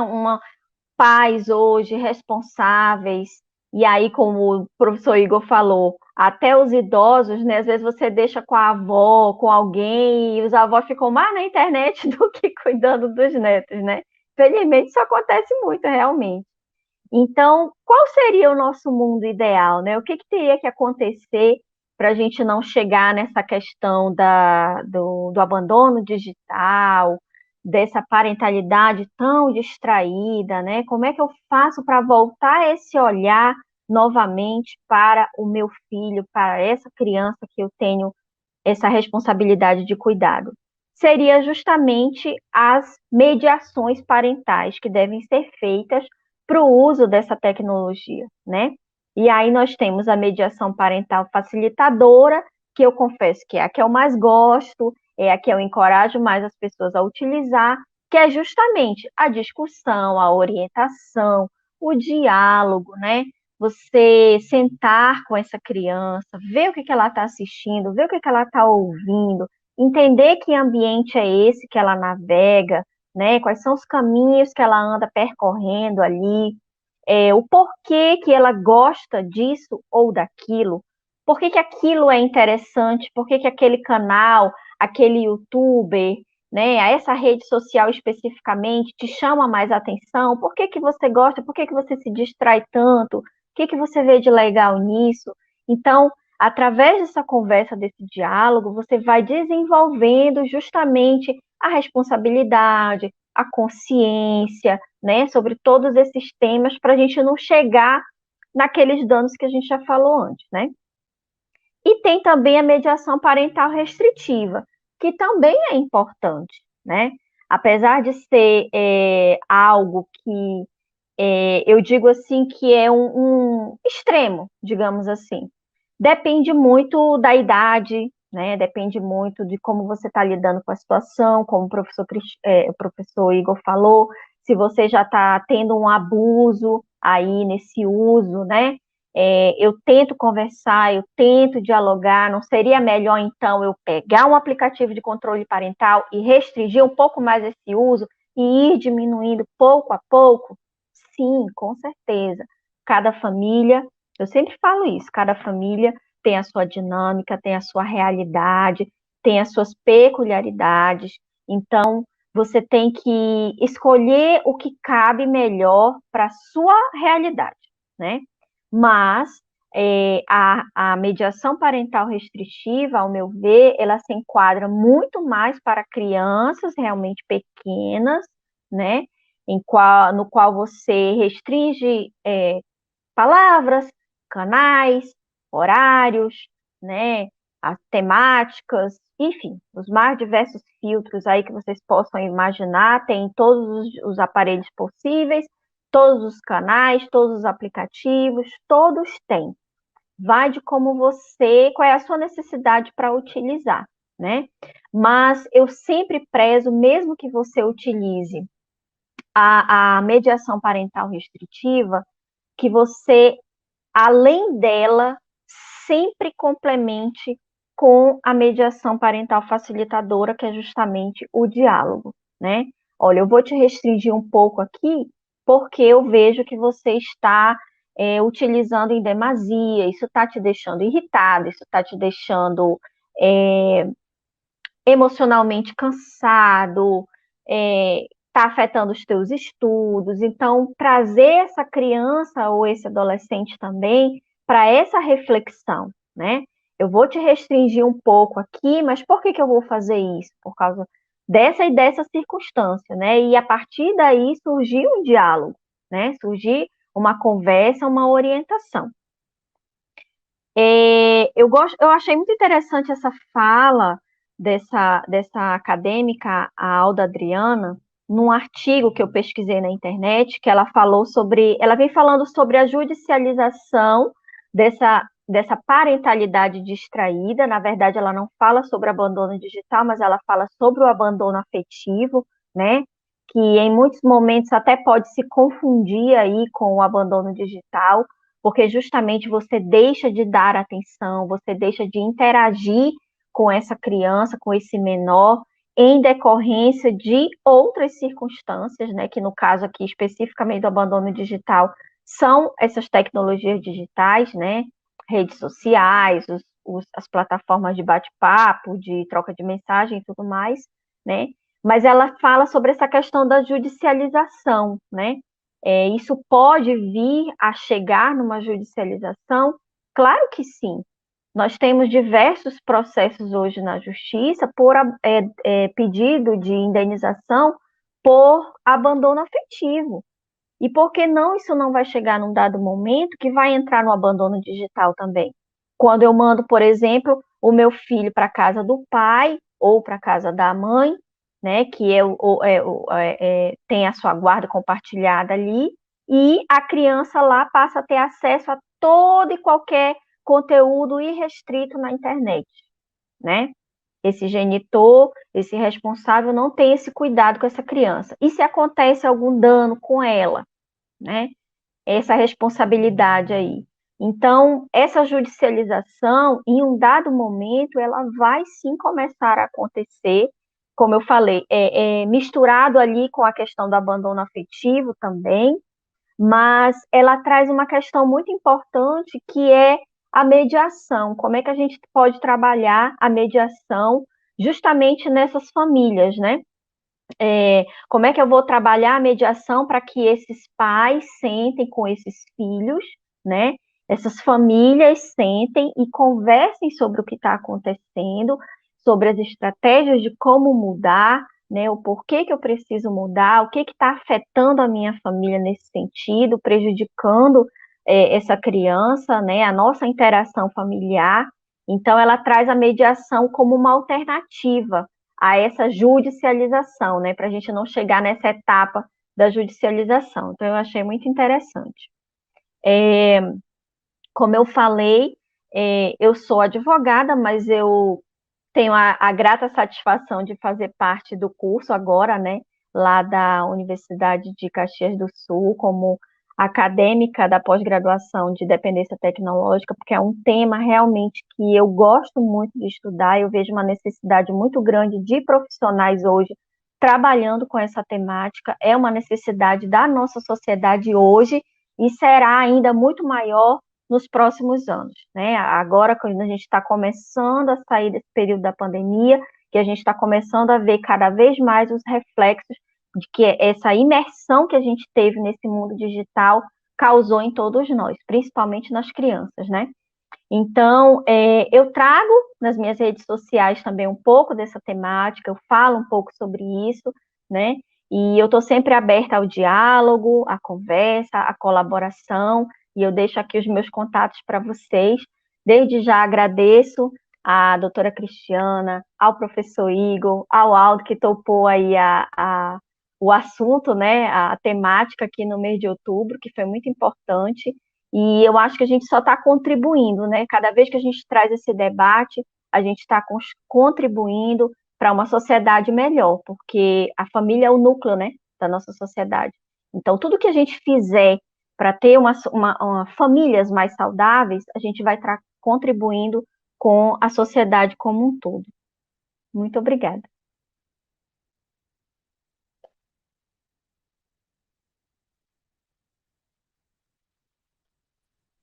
pais hoje responsáveis, e aí, como o professor Igor falou, até os idosos, né? Às vezes você deixa com a avó, com alguém, e os avós ficam mais na internet do que cuidando dos netos, né? Felizmente, isso acontece muito, realmente. Então, qual seria o nosso mundo ideal, né? O que teria que acontecer para a gente não chegar nessa questão do abandono digital, dessa parentalidade tão distraída, né? Como é que eu faço para voltar esse olhar novamente para o meu filho, para essa criança que eu tenho essa responsabilidade de cuidado? Seria justamente as mediações parentais que devem ser feitas para o uso dessa tecnologia, né? E aí nós temos a mediação parental facilitadora, que eu confesso que é a que eu mais gosto, é a que eu encorajo mais as pessoas a utilizar, que é justamente a discussão, a orientação, o diálogo, né? Você sentar com essa criança, ver o que ela está assistindo, ver o que ela está ouvindo, entender que ambiente é esse que ela navega, né? Quais são os caminhos que ela anda percorrendo ali, o porquê que ela gosta disso ou daquilo, por que aquilo é interessante, por que aquele canal, aquele youtuber, né, essa rede social especificamente te chama mais atenção, por que você gosta, por que você se distrai tanto, o que você vê de legal nisso? Então, através dessa conversa, desse diálogo, você vai desenvolvendo justamente a responsabilidade, a consciência, né, sobre todos esses temas, para a gente não chegar naqueles danos que a gente já falou antes, né? E tem também a mediação parental restritiva, que também é importante, né? Apesar de ser algo que eu digo assim que é um extremo, digamos assim. Depende muito da idade, né? Depende muito de como você está lidando com a situação, como o professor Igor falou, se você já está tendo um abuso aí nesse uso, né? Eu tento conversar, eu tento dialogar, não seria melhor, então, eu pegar um aplicativo de controle parental e restringir um pouco mais esse uso e ir diminuindo pouco a pouco? Sim, com certeza. Cada família, eu sempre falo isso, cada família tem a sua dinâmica, tem a sua realidade, tem as suas peculiaridades. Então, você tem que escolher o que cabe melhor para a sua realidade, né? Mas a mediação parental restritiva, ao meu ver, ela se enquadra muito mais para crianças realmente pequenas, né? No qual você restringe palavras, canais, horários, né, as temáticas, enfim, os mais diversos filtros aí que vocês possam imaginar, tem todos os aparelhos possíveis, todos os canais, todos os aplicativos, todos têm. Vai de qual é a sua necessidade para utilizar, né? Mas eu sempre prezo, mesmo que você utilize a mediação parental restritiva, que você, além dela, sempre complemente com a mediação parental facilitadora, que é justamente o diálogo, né? olha, eu vou te restringir um pouco aqui, porque eu vejo que você está utilizando em demasia, isso está te deixando irritado, isso está te deixando emocionalmente cansado, está afetando os teus estudos. Então, trazer essa criança ou esse adolescente também para essa reflexão, né? Eu vou te restringir um pouco aqui, mas por que eu vou fazer isso? Por causa dessa e dessa circunstância, né? E a partir daí surgir um diálogo, né? Surgir uma conversa, uma orientação. Eu achei muito interessante essa fala dessa acadêmica, a Alda Adriana, num artigo que eu pesquisei na internet, que ela vem falando sobre a judicialização dessa parentalidade distraída. Na verdade, ela não fala sobre abandono digital, mas ela fala sobre o abandono afetivo, né? Que em muitos momentos até pode se confundir aí com o abandono digital, porque justamente você deixa de dar atenção, você deixa de interagir com essa criança, com esse menor, em decorrência de outras circunstâncias, né, que no caso aqui especificamente do abandono digital, são essas tecnologias digitais, né, redes sociais, as plataformas de bate-papo, de troca de mensagem e tudo mais, né, mas ela fala sobre essa questão da judicialização, né, isso pode vir a chegar numa judicialização? Claro que sim. Nós temos diversos processos hoje na justiça por pedido de indenização por abandono afetivo. E por que não isso não vai chegar num dado momento que vai entrar no abandono digital também? Quando eu mando, por exemplo, o meu filho para a casa do pai ou para a casa da mãe, né, que tem a sua guarda compartilhada ali, e a criança lá passa a ter acesso a todo e qualquer conteúdo irrestrito na internet, né? Esse genitor, esse responsável não tem esse cuidado com essa criança. E se acontece algum dano com ela, né? Essa responsabilidade aí. Então, essa judicialização, em um dado momento, ela vai sim começar a acontecer, como eu falei, misturado ali com a questão do abandono afetivo também, mas ela traz uma questão muito importante que é a mediação. Como é que a gente pode trabalhar a mediação justamente nessas famílias, né? Como é que eu vou trabalhar a mediação para que esses pais sentem com esses filhos, né? Essas famílias sentem e conversem sobre o que está acontecendo, sobre as estratégias de como mudar, né? O porquê que eu preciso mudar, o que está afetando a minha família nesse sentido, prejudicando essa criança, né? A nossa interação familiar. Então, ela traz a mediação como uma alternativa a essa judicialização, né, para a gente não chegar nessa etapa da judicialização. Então, eu achei muito interessante. Como eu falei, eu sou advogada, mas eu tenho a grata satisfação de fazer parte do curso agora, né, lá da Universidade de Caxias do Sul, como acadêmica da pós-graduação de dependência tecnológica, porque é um tema realmente que eu gosto muito de estudar, eu vejo uma necessidade muito grande de profissionais hoje trabalhando com essa temática, é uma necessidade da nossa sociedade hoje e será ainda muito maior nos próximos anos, né? Agora, quando a gente está começando a sair desse período da pandemia, que a gente está começando a ver cada vez mais os reflexos de que essa imersão que a gente teve nesse mundo digital causou em todos nós, principalmente nas crianças, né? Então, eu trago nas minhas redes sociais também um pouco dessa temática, eu falo um pouco sobre isso, né? E eu estou sempre aberta ao diálogo, à conversa, à colaboração, e eu deixo aqui os meus contatos para vocês. Desde já agradeço à doutora Cristiana, ao professor Igor, ao Aldo, que topou aí o assunto, né, a temática aqui no mês de outubro, que foi muito importante, e eu acho que a gente só está contribuindo, né? Cada vez que a gente traz esse debate, a gente está contribuindo para uma sociedade melhor, porque a família é o núcleo, né, da nossa sociedade. Então, tudo que a gente fizer para ter famílias mais saudáveis, a gente vai estar contribuindo com a sociedade como um todo. Muito obrigada.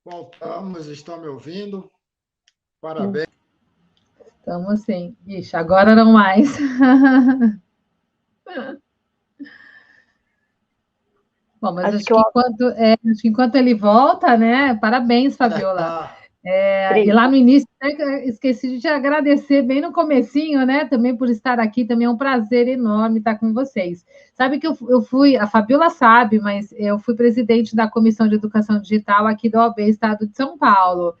Voltamos, estão me ouvindo? Parabéns. Estamos sim. Ixi, agora não mais. Bom, mas acho que enquanto ele volta, né? Parabéns, Fabiola. E lá no início, esqueci de te agradecer bem no comecinho, né? Também por estar aqui, também é um prazer enorme estar com vocês. Sabe que eu fui, a Fabiola sabe, mas eu fui presidente da Comissão de Educação Digital aqui do OAB, Estado de São Paulo.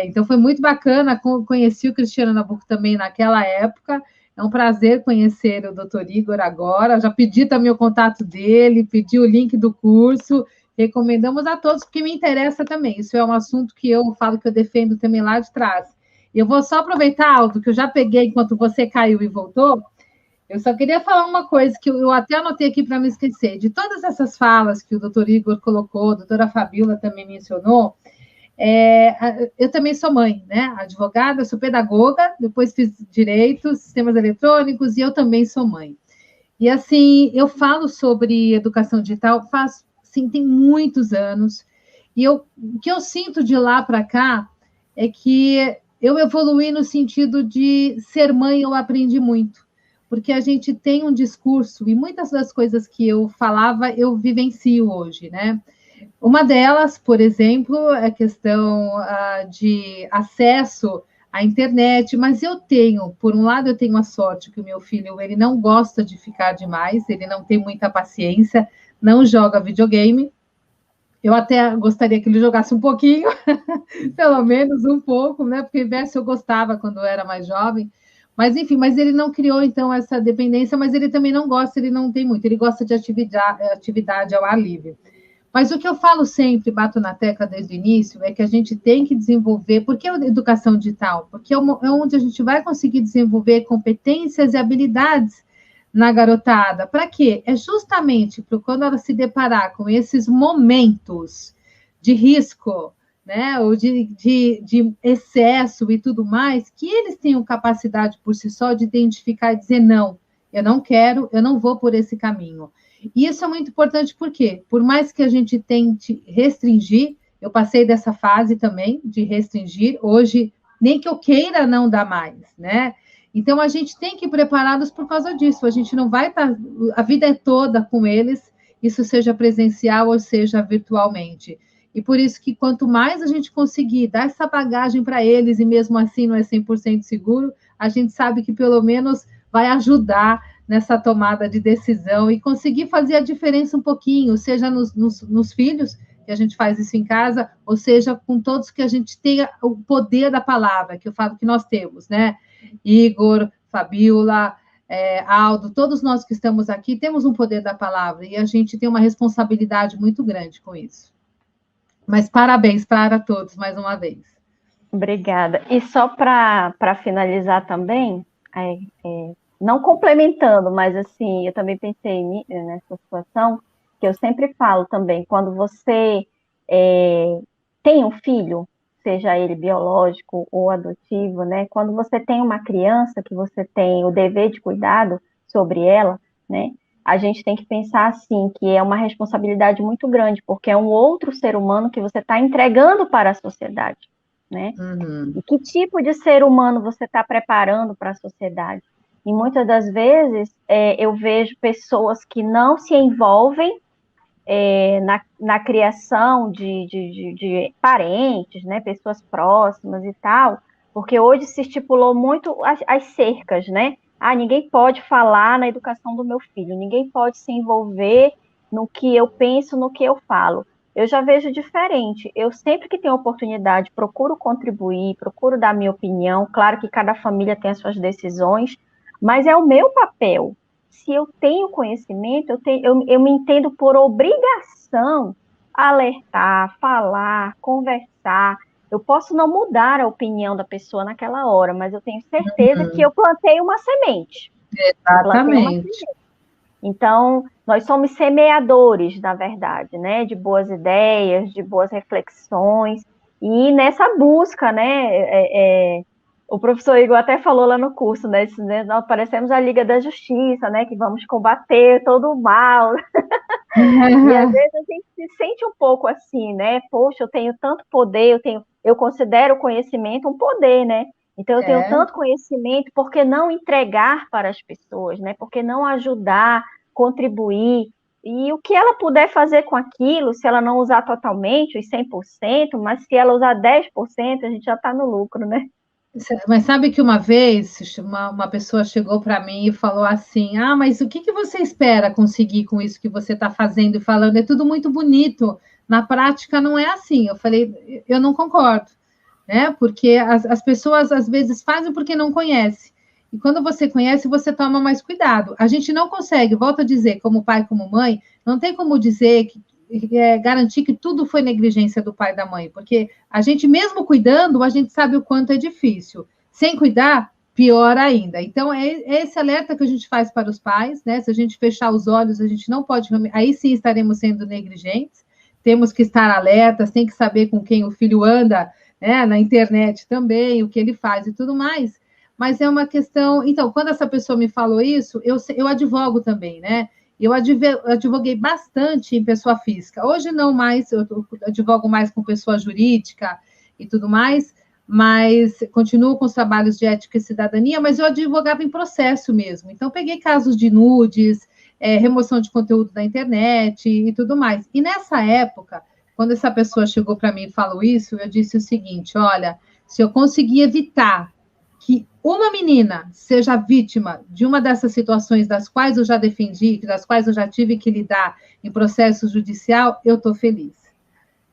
Então foi muito bacana, conheci o Cristiano Nabuco também naquela época. É um prazer conhecer o Dr. Igor agora. Já pedi também o contato dele, pedi o link do curso. Recomendamos a todos, porque me interessa também. Isso é um assunto que eu falo que eu defendo também lá de trás. Eu vou só aproveitar, Aldo, que eu já peguei enquanto você caiu e voltou. Eu só queria falar uma coisa que eu até anotei aqui para não esquecer. De todas essas falas que o doutor Igor colocou, a doutora Fabiola também mencionou, eu também sou mãe, né? Advogada, sou pedagoga, depois fiz direito, sistemas eletrônicos, e eu também sou mãe. E assim, eu falo sobre educação digital sim, tem muitos anos, e o que eu sinto de lá para cá é que eu evoluí no sentido de ser mãe, eu aprendi muito, porque a gente tem um discurso, e muitas das coisas que eu falava, eu vivencio hoje, né? Uma delas, por exemplo, é a questão de acesso à internet, mas por um lado, eu tenho a sorte que o meu filho, ele não gosta de ficar demais, ele não tem muita paciência, não joga videogame. Eu até gostaria que ele jogasse um pouquinho, pelo menos um pouco, né? Porque verso eu gostava quando eu era mais jovem. Mas, enfim, ele não criou, então, essa dependência, mas ele também não gosta, ele não tem muito, ele gosta de atividade ao ar livre. Mas o que eu falo sempre, bato na tecla desde o início, é que a gente tem que desenvolver. Por que a educação digital? Porque é onde a gente vai conseguir desenvolver competências e habilidades na garotada. Para quê? É justamente para quando ela se deparar com esses momentos de risco, né, ou de excesso e tudo mais, que eles tenham capacidade por si só de identificar e dizer: não, eu não quero, eu não vou por esse caminho. E isso é muito importante, por quê? Por mais que a gente tente restringir, eu passei dessa fase também de restringir, hoje, nem que eu queira, não dá mais, né? Então, a gente tem que ir preparados por causa disso, a gente não vai estar a vida toda com eles, isso seja presencial ou seja virtualmente. E por isso que quanto mais a gente conseguir dar essa bagagem para eles, e mesmo assim não é 100% seguro, a gente sabe que pelo menos vai ajudar nessa tomada de decisão e conseguir fazer a diferença um pouquinho, seja nos filhos, que a gente faz isso em casa, ou seja, com todos que a gente tenha o poder da palavra, que eu falo que nós temos, né? Igor, Fabiola, Aldo, todos nós que estamos aqui temos um poder da palavra e a gente tem uma responsabilidade muito grande com isso. Mas parabéns para todos, mais uma vez. Obrigada. E só para finalizar também, não complementando, mas assim, eu também pensei nessa situação, que eu sempre falo também, quando você tem um filho, seja ele biológico ou adotivo, né? Quando você tem uma criança, que você tem o dever de cuidado sobre ela, né? A gente tem que pensar assim, que é uma responsabilidade muito grande, porque é um outro ser humano que você está entregando para a sociedade, né? Uhum. E que tipo de ser humano você está preparando para a sociedade? E muitas das vezes eu vejo pessoas que não se envolvem na criação de parentes, né, pessoas próximas e tal, porque hoje se estipulou muito as cercas, né? Ninguém pode falar na educação do meu filho, ninguém pode se envolver no que eu penso, no que eu falo. Eu já vejo diferente. Eu sempre que tenho oportunidade procuro contribuir, procuro dar minha opinião. Claro que cada família tem as suas decisões, mas é o meu papel. Se eu tenho conhecimento, eu me entendo por obrigação alertar, falar, conversar. Eu posso não mudar a opinião da pessoa naquela hora, mas eu tenho certeza que eu plantei uma semente. Exatamente. Então, nós somos semeadores, na verdade, né, de boas ideias, de boas reflexões, e nessa busca, né, O professor Igor até falou lá no curso, né? Nós parecemos a Liga da Justiça, né? Que vamos combater todo o mal. E às vezes a gente se sente um pouco assim, né? Poxa, eu tenho tanto poder, eu considero o conhecimento um poder, né? Então eu tenho É, tanto conhecimento, por que não entregar para as pessoas, né? Por que não ajudar, contribuir? E o que ela puder fazer com aquilo, se ela não usar totalmente os 100%, mas se ela usar 10%, a gente já está no lucro, né? mas sabe que uma vez uma pessoa chegou para mim e falou assim: Ah, mas o que que você espera conseguir com isso que você está fazendo e falando? É tudo muito bonito. Na prática não é assim. Eu falei, eu não concordo, né? Porque as pessoas às vezes fazem porque não conhecem. E quando você conhece, você toma mais cuidado. A gente não consegue, volto a dizer, como pai, como mãe, não tem como dizer garantir que tudo foi negligência do pai e da mãe, porque a gente, mesmo cuidando, a gente sabe o quanto é difícil. Sem cuidar, pior ainda. Então, é esse alerta que a gente faz para os pais, né? Se a gente fechar os olhos, a gente não pode. Aí sim estaremos sendo negligentes. Temos que estar alertas, tem que saber com quem o filho anda, né? Na internet também, o que ele faz e tudo mais. Mas é uma questão. Então, quando essa pessoa me falou isso, eu advogo também, né? Eu advoguei bastante em pessoa física. Hoje não mais, eu advogo mais com pessoa jurídica e tudo mais, mas continuo com os trabalhos de ética e cidadania, mas eu advogava em processo mesmo. Então, peguei casos de nudes, remoção de conteúdo da internet e tudo mais. E nessa época, quando essa pessoa chegou para mim e falou isso, eu disse o seguinte: olha, se eu conseguir evitar que uma menina seja vítima de uma dessas situações das quais eu já defendi, das quais eu já tive que lidar em processo judicial, eu estou feliz,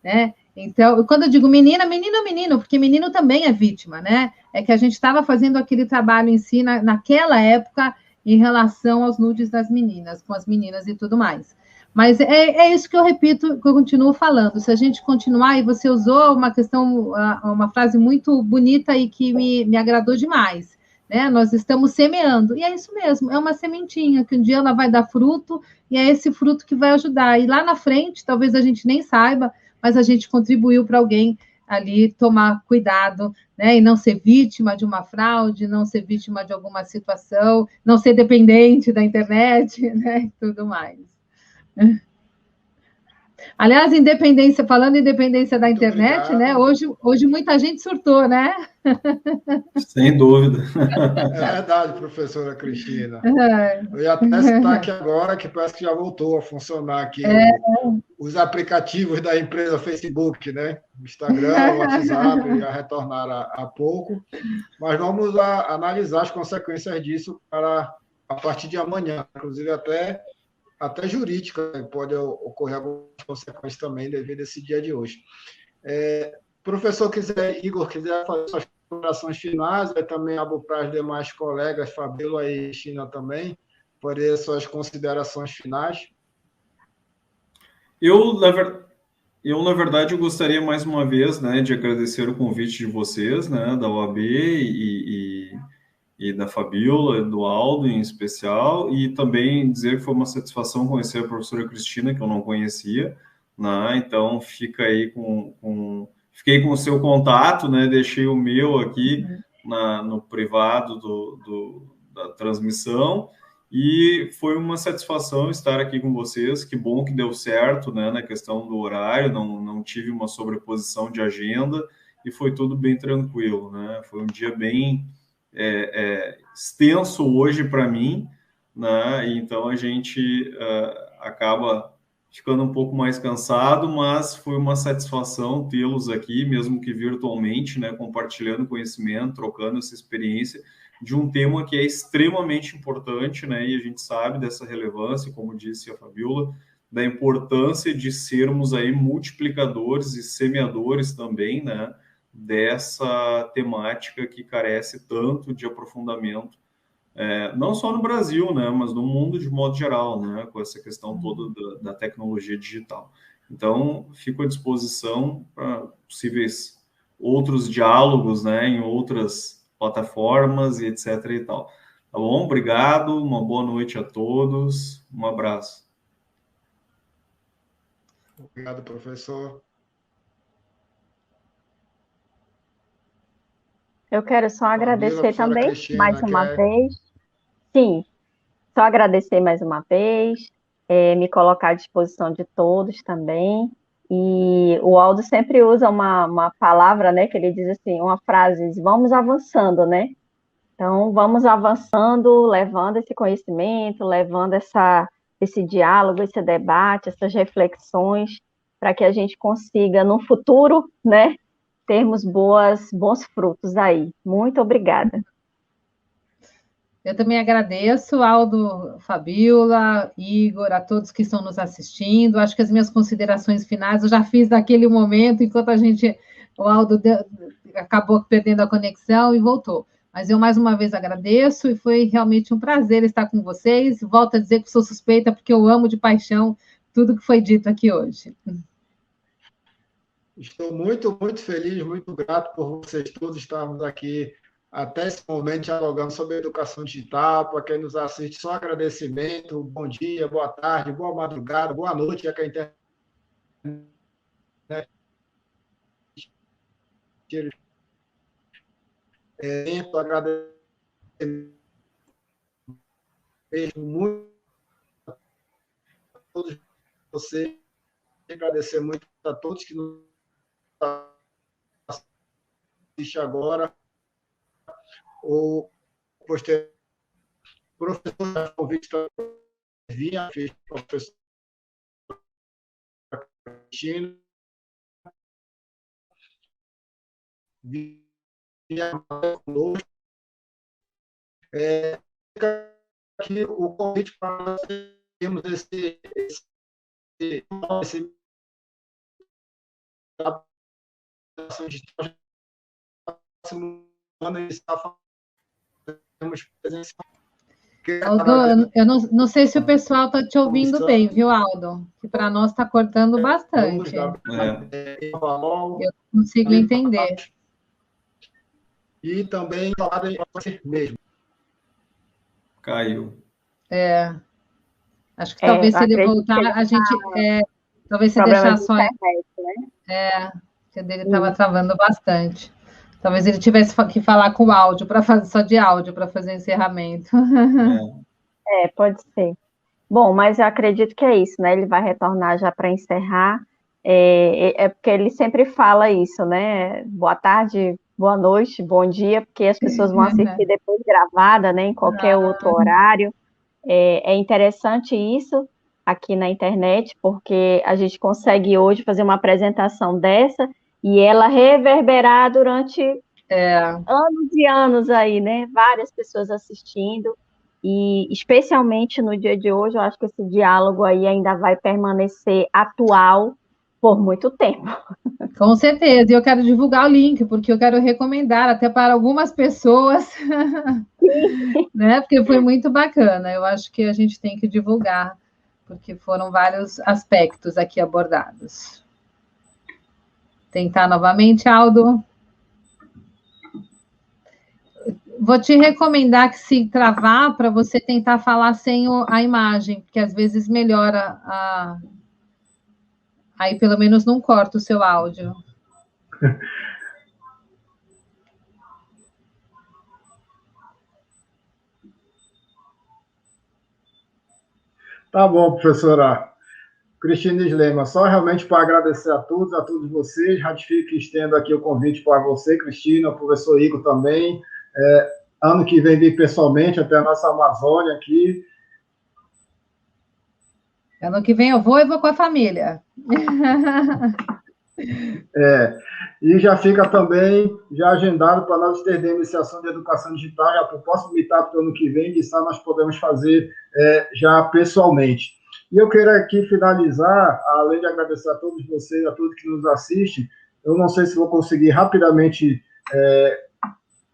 né? Então, quando eu digo menina, menino é menino, porque menino também é vítima, né? É que a gente estava fazendo aquele trabalho em si naquela época em relação aos nudes das meninas, com as meninas e tudo mais. Mas é isso que eu repito, que eu continuo falando. Se a gente continuar, e você usou uma questão, uma frase muito bonita e que me agradou demais, né? Nós estamos semeando, e é isso mesmo, é uma sementinha que um dia ela vai dar fruto, e é esse fruto que vai ajudar. E lá na frente, talvez a gente nem saiba, mas a gente contribuiu para alguém ali tomar cuidado, né? E não ser vítima de uma fraude, não ser vítima de alguma situação, não ser dependente da internet, né? E tudo mais. Aliás, independência, falando em independência da Muito internet, né? obrigado. Hoje muita gente surtou, né? Sem dúvida. É verdade, professora Cristina. É, Eu ia até citar aqui agora que parece que já voltou a funcionar aqui os aplicativos da empresa Facebook, né? Instagram, WhatsApp, já retornaram há pouco. Mas vamos analisar as consequências disso para a partir de amanhã, inclusive até jurídica, né? Pode ocorrer algumas consequências também devido a esse dia de hoje. Professor Igor quiser fazer suas considerações finais, aí também abro para os demais colegas, Fabíola e China também, fazer suas considerações finais. Eu, na verdade, eu gostaria mais uma vez, né, de agradecer o convite de vocês, né, da OAB e da Fabíola, do Aldo em especial, e também dizer que foi uma satisfação conhecer a professora Cristina, que eu não conhecia, né, então fiquei com o seu contato, né, deixei o meu aqui no privado da transmissão, e foi uma satisfação estar aqui com vocês. Que bom que deu certo, né, na questão do horário, não tive uma sobreposição de agenda e foi tudo bem tranquilo, né? Foi um dia bem extenso hoje para mim, né? Então a gente acaba ficando um pouco mais cansado, mas foi uma satisfação tê-los aqui, mesmo que virtualmente, né, compartilhando conhecimento, trocando essa experiência de um tema que é extremamente importante, né? E a gente sabe dessa relevância, como disse a Fabíola, da importância de sermos aí multiplicadores e semeadores também, né? Dessa temática que carece tanto de aprofundamento, não só no Brasil, né? Mas no mundo de modo geral, né? Com essa questão toda da tecnologia digital. Então, fico à disposição para possíveis outros diálogos, né? Em outras plataformas e etc e tal. Tá bom? Obrigado, uma boa noite a todos, um abraço. Obrigado, professor. Eu quero só agradecer também, Cristina, mais uma vez. Sim, só agradecer mais uma vez, me colocar à disposição de todos também. E o Aldo sempre usa uma palavra, né, que ele diz assim, uma frase, vamos avançando, né? Então, vamos avançando, levando esse conhecimento, levando esse diálogo, esse debate, essas reflexões, para que a gente consiga, no futuro, né, termos bons frutos aí. Muito obrigada. Eu também agradeço, Aldo, Fabíola, Igor, a todos que estão nos assistindo. Acho que as minhas considerações finais eu já fiz naquele momento, enquanto o Aldo acabou perdendo a conexão e voltou. Mas eu, mais uma vez, agradeço e foi realmente um prazer estar com vocês. Volto a dizer que sou suspeita, porque eu amo de paixão tudo que foi dito aqui hoje. Estou muito, muito feliz, muito grato por vocês todos estarmos aqui até esse momento dialogando sobre a educação digital. Para quem nos assiste, só agradecimento. Bom dia, boa tarde, boa madrugada, boa noite, já que a internet agradeço muito a todos vocês, agradecer muito a todos que nos assistem agora. O professor convite vinha, fez professor Cristina, vinha conosco. Aqui o convite para nós termos esse semana está fazendo presencial. Aldo, eu não sei se o pessoal está te ouvindo bem, viu, Aldo? Que para nós está cortando bastante. Eu consigo entender. E também mesmo. Caiu. Acho que talvez se ele voltar, a gente. Talvez se deixar só. Internet, né? Que o dele estava travando bastante. Talvez ele tivesse que falar com áudio, para fazer só de áudio, para fazer o encerramento. Pode ser. Bom, mas eu acredito que é isso, né? Ele vai retornar já para encerrar. Porque ele sempre fala isso, né? Boa tarde, boa noite, bom dia, porque as pessoas vão assistir depois gravada, né? Em qualquer outro horário. É interessante isso aqui na internet, porque a gente consegue hoje fazer uma apresentação dessa e ela reverberar durante anos e anos aí, né? Várias pessoas assistindo. E, especialmente no dia de hoje, eu acho que esse diálogo aí ainda vai permanecer atual por muito tempo. Com certeza, e eu quero divulgar o link, porque eu quero recomendar até para algumas pessoas, né? Porque foi muito bacana. Eu acho que a gente tem que divulgar, porque foram vários aspectos aqui abordados. Tentar novamente, Aldo. Vou te recomendar que, se travar, para você tentar falar sem a imagem, porque às vezes melhora aí pelo menos não corta o seu áudio. Tá bom, professora Cristina Slema. Só realmente para agradecer a todos vocês. Ratifico e estendo aqui o convite para você, Cristina, o professor Igor também. Ano que vem vir pessoalmente até a nossa Amazônia aqui. Ano que vem eu vou com a família. E já fica também já agendado para nós termos a iniciação de educação digital, já para o próximo meetup do ano que vem, de nós podemos fazer já pessoalmente. E eu quero aqui finalizar, além de agradecer a todos vocês, a todos que nos assistem, eu não sei se vou conseguir rapidamente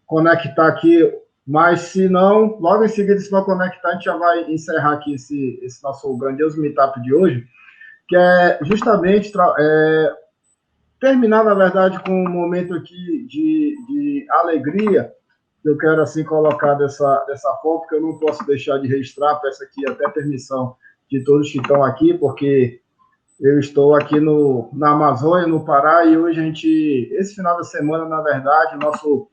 conectar aqui, mas se não, logo em seguida, se não conectar, a gente já vai encerrar aqui esse nosso grandioso meetup de hoje, que é justamente terminar, na verdade, com um momento aqui de alegria, que eu quero, assim, colocar dessa forma, porque eu não posso deixar de registrar, peço aqui até permissão de todos que estão aqui, porque eu estou aqui na Amazônia, no Pará, e hoje esse final de semana, na verdade, nosso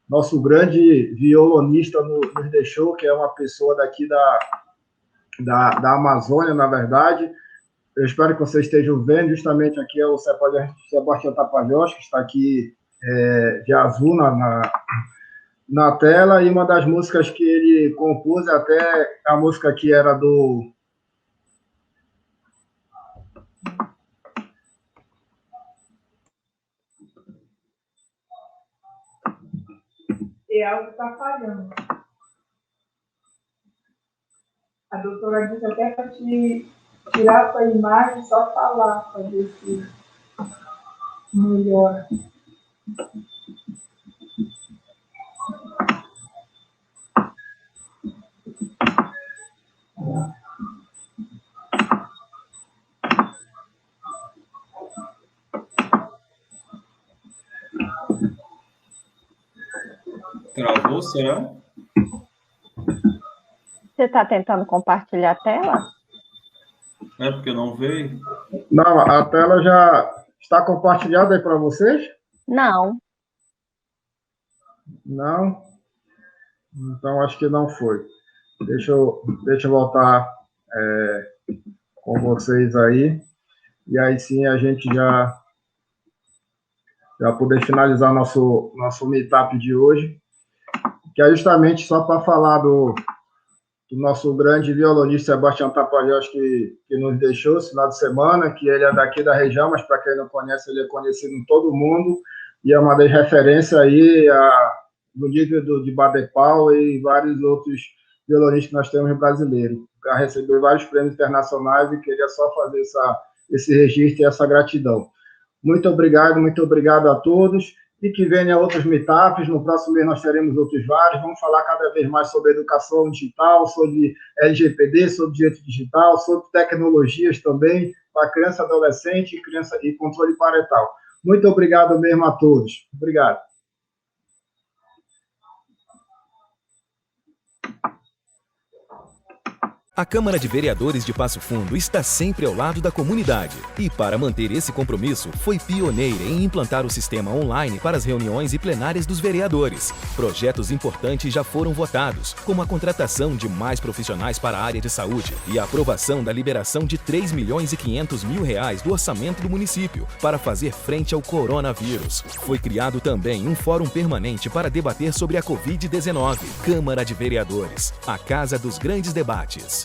nosso grande violonista nos deixou, que é uma pessoa daqui da Amazônia, na verdade. Eu espero que vocês estejam vendo, justamente aqui é o Sebastião Tapajós, que está aqui de azul na tela, e uma das músicas que ele compôs, até a música que era do... E algo está falhando. A doutora disse até para te tirar a sua imagem, só falar, para ver se melhora. Travou, será? Você está tentando compartilhar a tela? É porque não veio? Não, a tela já está compartilhada aí para vocês? Não. Não? Então, acho que não foi. Deixa eu voltar com vocês aí. E aí sim a gente já poder finalizar nosso meetup de hoje, que é justamente só para falar do nosso grande violonista Sebastião Tapajós, que nos deixou esse final de semana, que ele é daqui da região, mas para quem não conhece, ele é conhecido em todo o mundo, e é uma das referências aí no nível de Badepau e vários outros violonistas que nós temos brasileiros. Já recebeu vários prêmios internacionais e queria só fazer esse registro e essa gratidão. Muito obrigado a todos. E que venham outros meetups. No próximo mês nós teremos outros vários. Vamos falar cada vez mais sobre educação digital, sobre LGPD, sobre direito digital, sobre tecnologias também para criança, adolescente e controle parental. Muito obrigado mesmo a todos. Obrigado. A Câmara de Vereadores de Passo Fundo está sempre ao lado da comunidade e, para manter esse compromisso, foi pioneira em implantar o sistema online para as reuniões e plenárias dos vereadores. Projetos importantes já foram votados, como a contratação de mais profissionais para a área de saúde e a aprovação da liberação de R$3.500.000 do orçamento do município para fazer frente ao coronavírus. Foi criado também um fórum permanente para debater sobre a Covid-19. Câmara de Vereadores, a casa dos grandes debates.